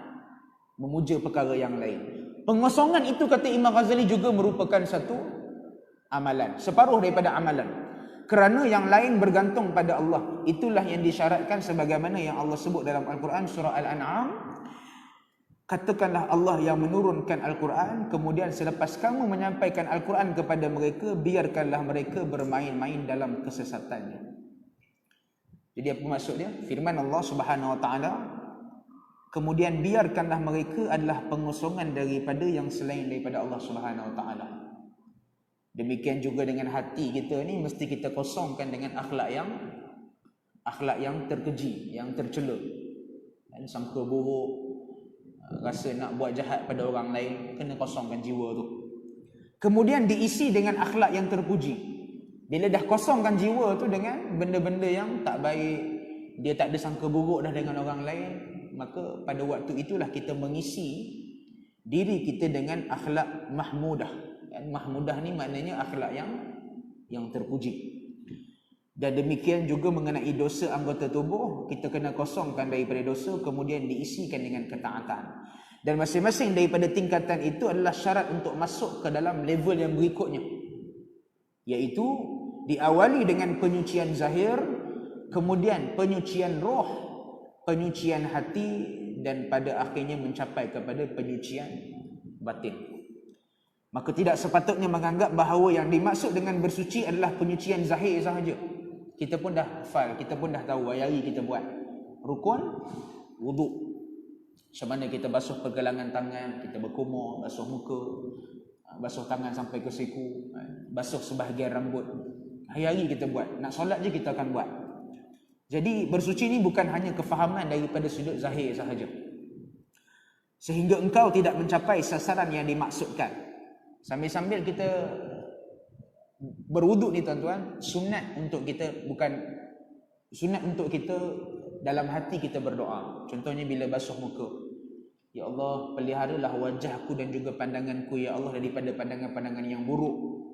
memuja perkara yang lain. Pengosongan itu kata Imam Ghazali juga merupakan satu amalan, separuh daripada amalan. Kerana yang lain bergantung pada Allah. Itulah yang disyaratkan sebagaimana yang Allah sebut dalam Al-Quran surah Al-An'am. Katakanlah Allah yang menurunkan Al-Quran, kemudian selepas kamu menyampaikan Al-Quran kepada mereka, biarkanlah mereka bermain-main dalam kesesatannya. Jadi apa maksud dia? Firman Allah Subhanahu wa taala, kemudian biarkanlah mereka adalah pengosongan daripada yang selain daripada Allah Subhanahu wa taala. Demikian juga dengan hati kita ni, mesti kita kosongkan dengan akhlak yang terkeji, yang tercela. Dan sangka buruk, rasa nak buat jahat pada orang lain, kena kosongkan jiwa tu. Kemudian diisi dengan akhlak yang terpuji. Bila dah kosongkan jiwa tu dengan benda-benda yang tak baik, dia tak ada sangka buruk dah dengan orang lain, maka pada waktu itulah kita mengisi diri kita dengan akhlak mahmudah. Dan mahmudah ni maknanya akhlak yang terpuji. Dan demikian juga mengenai dosa anggota tubuh, kita kena kosongkan daripada dosa, kemudian diisikan dengan ketaatan. Dan masing-masing daripada tingkatan itu adalah syarat untuk masuk ke dalam level yang berikutnya, iaitu diawali dengan penyucian zahir, kemudian penyucian roh, penyucian hati, dan pada akhirnya mencapai kepada penyucian batin. Maka tidak sepatutnya menganggap bahawa yang dimaksud dengan bersuci adalah penyucian zahir sahaja. Kita pun dah hafal, kita pun dah tahu hari kita buat rukun wuduk. Macam mana kita basuh pergelangan tangan, kita berkumur, basuh muka, basuh tangan sampai ke siku, basuh sebahagian rambut. Hari-hari kita buat. Nak solat je kita akan buat. Jadi bersuci ni bukan hanya kefahaman daripada sudut zahir sahaja, sehingga engkau tidak mencapai sasaran yang dimaksudkan. Sambil-sambil kita berwuduk ni tuan-tuan, sunat untuk kita dalam hati kita berdoa. Contohnya bila basuh muka, ya Allah, peliharalah wajahku dan juga pandanganku ya Allah daripada pandangan-pandangan yang buruk.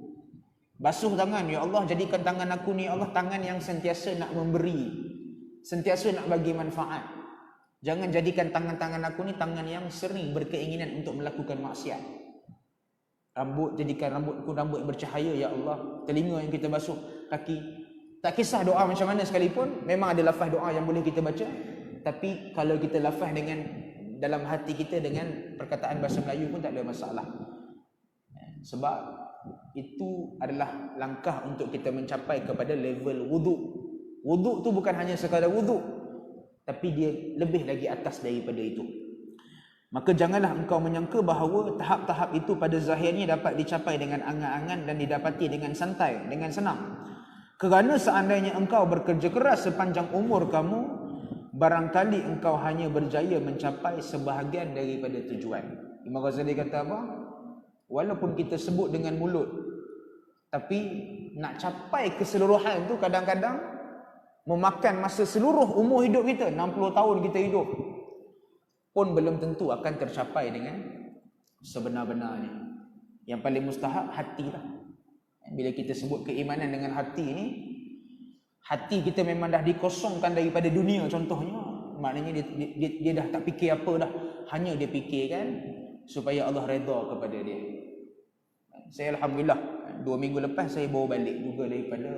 Basuh tangan, ya Allah, jadikan tangan aku ni ya Allah tangan yang sentiasa nak memberi, sentiasa nak bagi manfaat. Jangan jadikan tangan-tangan aku ni tangan yang sering berkeinginan untuk melakukan maksiat. Rambut, jadikan rambutku rambut yang bercahaya ya Allah. Telinga yang kita basuh, kaki. Tak kisah doa macam mana sekalipun, memang ada lafaz doa yang boleh kita baca. Tapi kalau kita lafaz dengan dalam hati kita dengan perkataan bahasa Melayu pun tak ada masalah. Sebab itu adalah langkah untuk kita mencapai kepada level wuduk. Wuduk tu bukan hanya sekadar wuduk, tapi dia lebih lagi atas daripada itu. Maka janganlah engkau menyangka bahawa tahap-tahap itu pada zahirnya dapat dicapai dengan angan-angan dan didapati dengan santai, dengan senang. Kerana seandainya engkau bekerja keras sepanjang umur kamu, barangkali engkau hanya berjaya mencapai sebahagian daripada tujuan. Imam Ghazali kata apa? Walaupun kita sebut dengan mulut, tapi nak capai keseluruhan tu kadang-kadang memakan masa seluruh umur hidup kita, 60 tahun kita hidup, pun belum tentu akan tercapai dengan sebenar-benarnya. Yang paling mustahak hati lah. Bila kita sebut keimanan dengan hati ni, hati kita memang dah dikosongkan daripada dunia contohnya. Maknanya dia dah tak fikir apa dah. Hanya dia fikirkan supaya Allah redha kepada dia. Saya Alhamdulillah 2 minggu lepas saya bawa balik juga daripada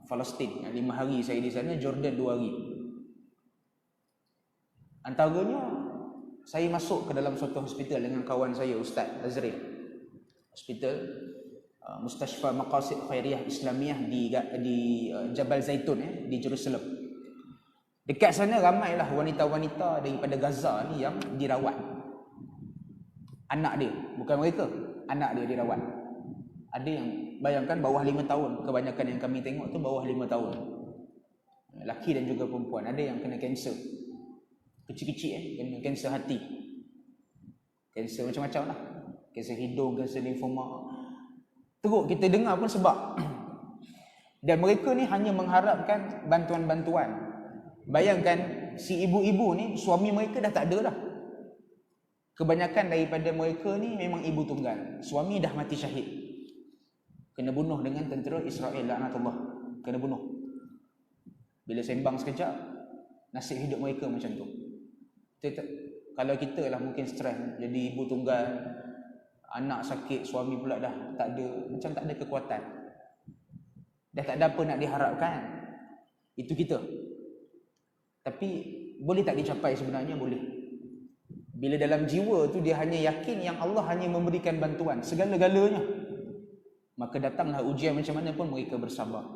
Palestin. 5 hari saya di sana, Jordan 2 hari. Antaranya saya masuk ke dalam suatu hospital dengan kawan saya Ustaz Azril. Hospital Mustashfa Maqasid Khairiyah Islamiyah di Jabal Zaitun di Jerusalem. Dekat sana ramailah wanita-wanita daripada Gaza ni yang dirawat. Anak dia, bukan mereka, anak dia dirawat. Ada yang bayangkan bawah 5 tahun, kebanyakan yang kami tengok tu bawah 5 tahun. Lelaki dan juga perempuan, ada yang kena kanser. Kecil-kecil kena kanser hati. Kanser macam-macam lah. Kanser hidung, kanser limfoma. Teruk kita dengar pun sebab. Dan mereka ni hanya mengharapkan bantuan-bantuan. Bayangkan si ibu-ibu ni, suami mereka dah tak ada dah. Kebanyakan daripada mereka ni memang ibu tunggal. Suami dah mati syahid. Kena bunuh dengan tentera Israel, laknatullah. Kena bunuh. Bila sembang sekejap, nasib hidup mereka macam tu. Kalau kita lah mungkin stres, jadi ibu tunggal, anak sakit, suami pula dah tak ada, macam tak ada kekuatan. Dah tak ada apa nak diharapkan. Itu kita. Tapi boleh tak dicapai sebenarnya? Boleh. Bila dalam jiwa tu dia hanya yakin yang Allah hanya memberikan bantuan segala-galanya, maka datanglah ujian macam mana pun mereka bersabar.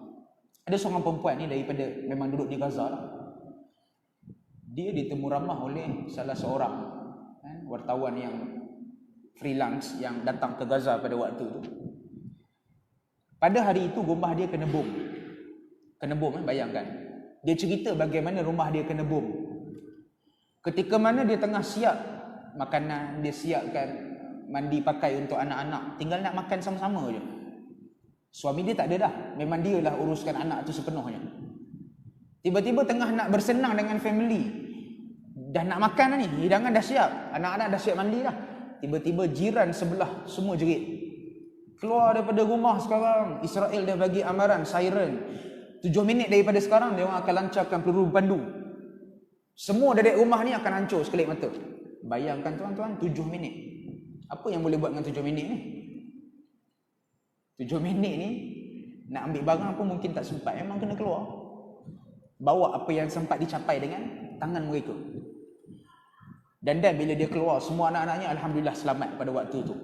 Ada seorang perempuan ni daripada memang duduk di Gaza lah. Dia ditemu ramah oleh salah seorang wartawan yang freelance yang datang ke Gaza pada waktu itu. Pada hari itu rumah dia kena bom. Kena bom, bayangkan. Dia cerita bagaimana rumah dia kena bom. Ketika mana dia tengah siap makanan, dia siapkan mandi pakai untuk anak-anak, tinggal nak makan sama-sama je. Suami dia tak ada dah. Memang dia lah uruskan anak tu sepenuhnya. Tiba-tiba tengah nak bersenang dengan family. Dah nak makan dah ni, hidangan dah siap, anak-anak dah siap mandi dah. Tiba-tiba jiran sebelah semua jerit. Keluar daripada rumah sekarang. Israel dah bagi amaran, siren. 7 minit daripada sekarang, dia orang akan lancarkan peluru pandu. Semua dari rumah ni akan hancur sekelip mata. Bayangkan tuan-tuan, 7 minit. Apa yang boleh buat dengan 7 minit ni? 7 minit ni nak ambil barang pun mungkin tak sempat, memang kena keluar. Bawa apa yang sempat dicapai dengan tangan mereka. Dan bila dia keluar, semua anak-anaknya alhamdulillah selamat pada waktu tu.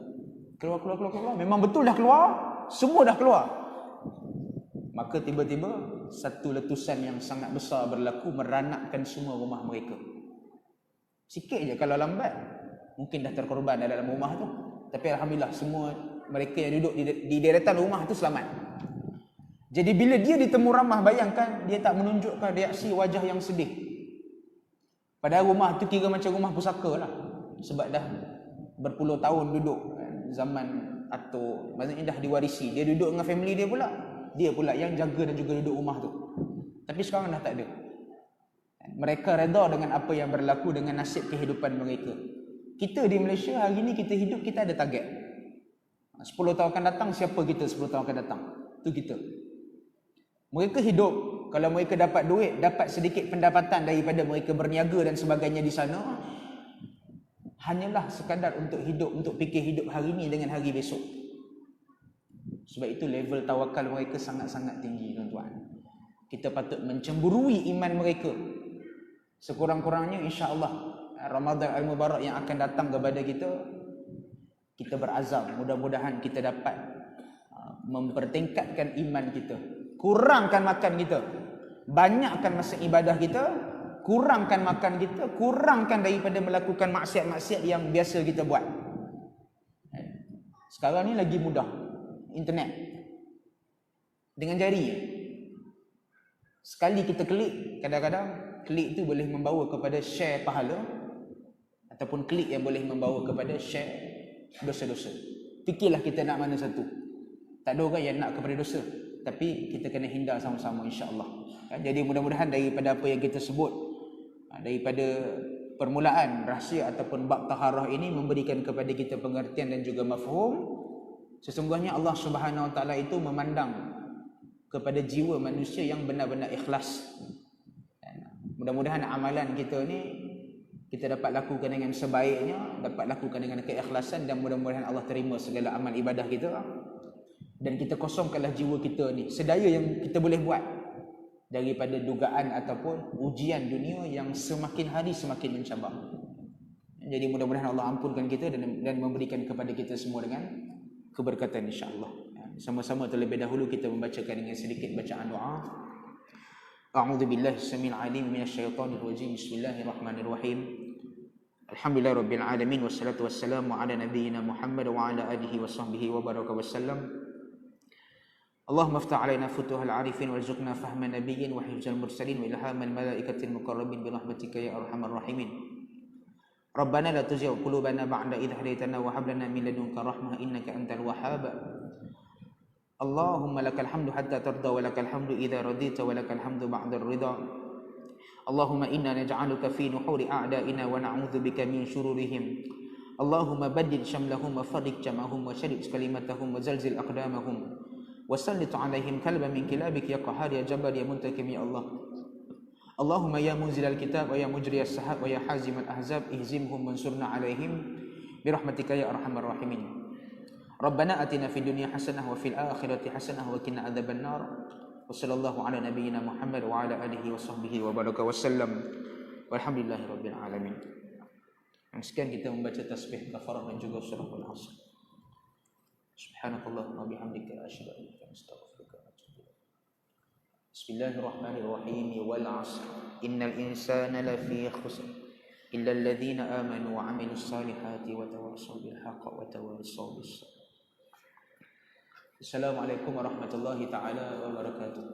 Keluar. Memang betul dah keluar, semua dah keluar. Maka tiba-tiba satu letusan yang sangat besar berlaku, meranapkan semua rumah mereka. Sikit je kalau lambat, mungkin dah terkorban dalam rumah tu. Tapi alhamdulillah semua mereka yang duduk di deretan rumah tu selamat. Jadi bila dia ditemu ramah, bayangkan dia tak menunjukkan reaksi wajah yang sedih. Padahal rumah tu kira macam rumah pusaka lah. Sebab dah berpuluh tahun duduk zaman atau maksudnya dah diwarisi. Dia duduk dengan family dia pula. Dia pula yang jaga dan juga duduk rumah tu. Tapi sekarang dah tak ada. Mereka redha dengan apa yang berlaku dengan nasib kehidupan mereka. Kita di Malaysia hari ni kita hidup, kita ada target. 10 tahun akan datang, siapa kita 10 tahun akan datang? Itu kita. Mereka hidup, kalau mereka dapat duit, dapat sedikit pendapatan daripada mereka berniaga dan sebagainya di sana, hanyalah sekadar untuk hidup, untuk fikir hidup hari ni dengan hari besok. Sebab itu level tawakal mereka sangat-sangat tinggi, tuan-tuan. Kita patut mencemburui iman mereka. Sekurang-kurangnya insya-Allah Ramadan Al-Mubarak yang akan datang kepada kita, kita berazam mudah-mudahan kita dapat mempertingkatkan iman kita. Kurangkan makan kita, banyakkan masa ibadah kita, kurangkan makan kita, kurangkan daripada melakukan maksiat-maksiat yang biasa kita buat. Sekarang ni lagi mudah, internet dengan jari. Sekali kita klik, kadang-kadang klik itu boleh membawa kepada share pahala, ataupun klik yang boleh membawa kepada share dosa-dosa. Fikirlah kita nak mana satu. Tak ada orang yang nak kepada dosa, tapi kita kena hindar sama-sama insya-Allah. Jadi mudah-mudahan daripada apa yang kita sebut, daripada permulaan rahsia ataupun bab taharah ini memberikan kepada kita pengertian dan juga mafhum. Sesungguhnya Allah Subhanahu Wa Taala itu memandang kepada jiwa manusia yang benar-benar ikhlas. Mudah-mudahan amalan kita ni kita dapat lakukan dengan sebaiknya, dapat lakukan dengan keikhlasan, dan mudah-mudahan Allah terima segala amal ibadah kita. Dan kita kosongkanlah jiwa kita ni, sedaya yang kita boleh buat, daripada dugaan ataupun ujian dunia yang semakin hari semakin mencabar. Jadi mudah-mudahan Allah ampunkan kita dan memberikan kepada kita semua dengan keberkatan insya-Allah. Sama-sama terlebih dahulu kita membacakan dengan sedikit bacaan doa. A'udzubillahi samil alim minasyaitonir rajim. Bismillahirrahmanirrahim. Alhamdulillahirabbil alamin wassalatu wassalamu ala nabiyyina Muhammad wa ala alihi washabbihi wa baraka wasallam. Allahumma aftah alaina futuhal arifin warzuqna fahma nabiyyin wa hifzal mursalin wa ilhamal malaikatil muqarrabin bi rahmatika ya arhamar rahimin. Rabbana la tuzigh qulubana ba'da idh hadaytana wa hab lana min ladunka rahmah innaka antal wahhab. Allahumma lakal hamdu hatta tarda wa lakal hamdu idza radita wa lakal hamdu ba'da ar-ridha. Allahumma inna naj'aluka fi nuhuri a'da'ina wa na'udzubika min shururihim. Allahumma baddil shamlahum wa farriq jam'ahum wa shaddid kalimatahum wa zalzil aqdamahum. Wasallit alaihim kalban min kilabik ya qahhar ya jabbar ya muntakim ya Allah. Allahumma ya munzilal kitab wa ya mujriyas sahab wa ya hazimal ahzab ihzimhum wansurna alaihim birahmatika ya arhamar rahimin. Rabbana atina fid dunya hasanah wa fil akhirati hasanah wa qina adzaban nar. Wa sallallahu ala nabiyyina Muhammad wa ala alihi wa sahbihi wa baraka wasallam. Walhamdulillahirabbil alamin. Sekian kita membaca tasbih kafarah dan juga surah Al-Asr. Subhanakallahumma bihamdika asyhadu an la ilaha illa anta astaghfiruka wa atubu ilaik. Bismillahirrahmanirrahim. Wal 'asr innal insana lafi khusr illa alladhina amanu wa 'amilus salihati wa tawassaw bil haqqi wa tawassaw bis sabr. Assalamualaikum warahmatullahi taala wabarakatuh.